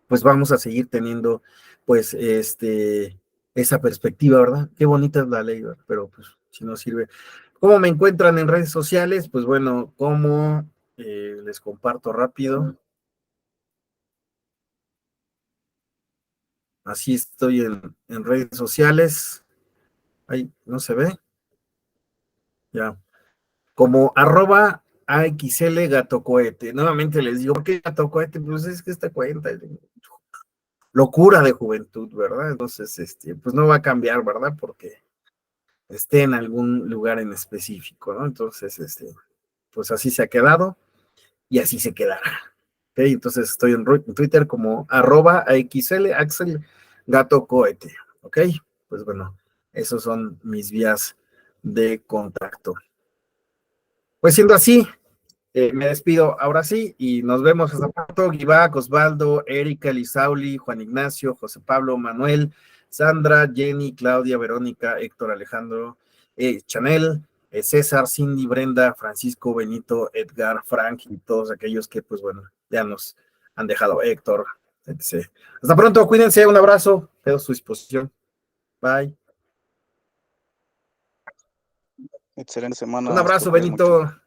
A: pues vamos a seguir teniendo, pues, esa perspectiva, ¿verdad? Qué bonita es la ley, ¿verdad? Pero pues, si no sirve. ¿Cómo me encuentran en redes sociales? Pues bueno, les comparto rápido. Así estoy en redes sociales. Ay, no se ve. Ya. Como @AXL Gato Cohete. Nuevamente les digo, ¿por qué Gato Cohete? Pues es que esta cuenta es locura de juventud, ¿verdad? Entonces, pues no va a cambiar, ¿verdad? Porque esté en algún lugar en específico, ¿no? Entonces, pues así se ha quedado y así se quedará. ¿Ok? Entonces estoy en Twitter como @AXL Axel Gato Cohete. ¿Ok? Pues bueno, esos son mis vías de contacto. Pues siendo así, me despido ahora sí y nos vemos hasta pronto. Givac, Osvaldo, Erika, Lisauli, Juan Ignacio, José Pablo, Manuel, Sandra, Jenny, Claudia, Verónica, Héctor, Alejandro, Chanel, César, Cindy, Brenda, Francisco, Benito, Edgar, Frank y todos aquellos que, pues bueno, ya nos han dejado, Héctor, etc. Hasta pronto, cuídense, un abrazo, quedo a su disposición. Bye.
J: Excelente semana,
A: Un abrazo,
J: maestro, cuídese mucho.
A: Benito.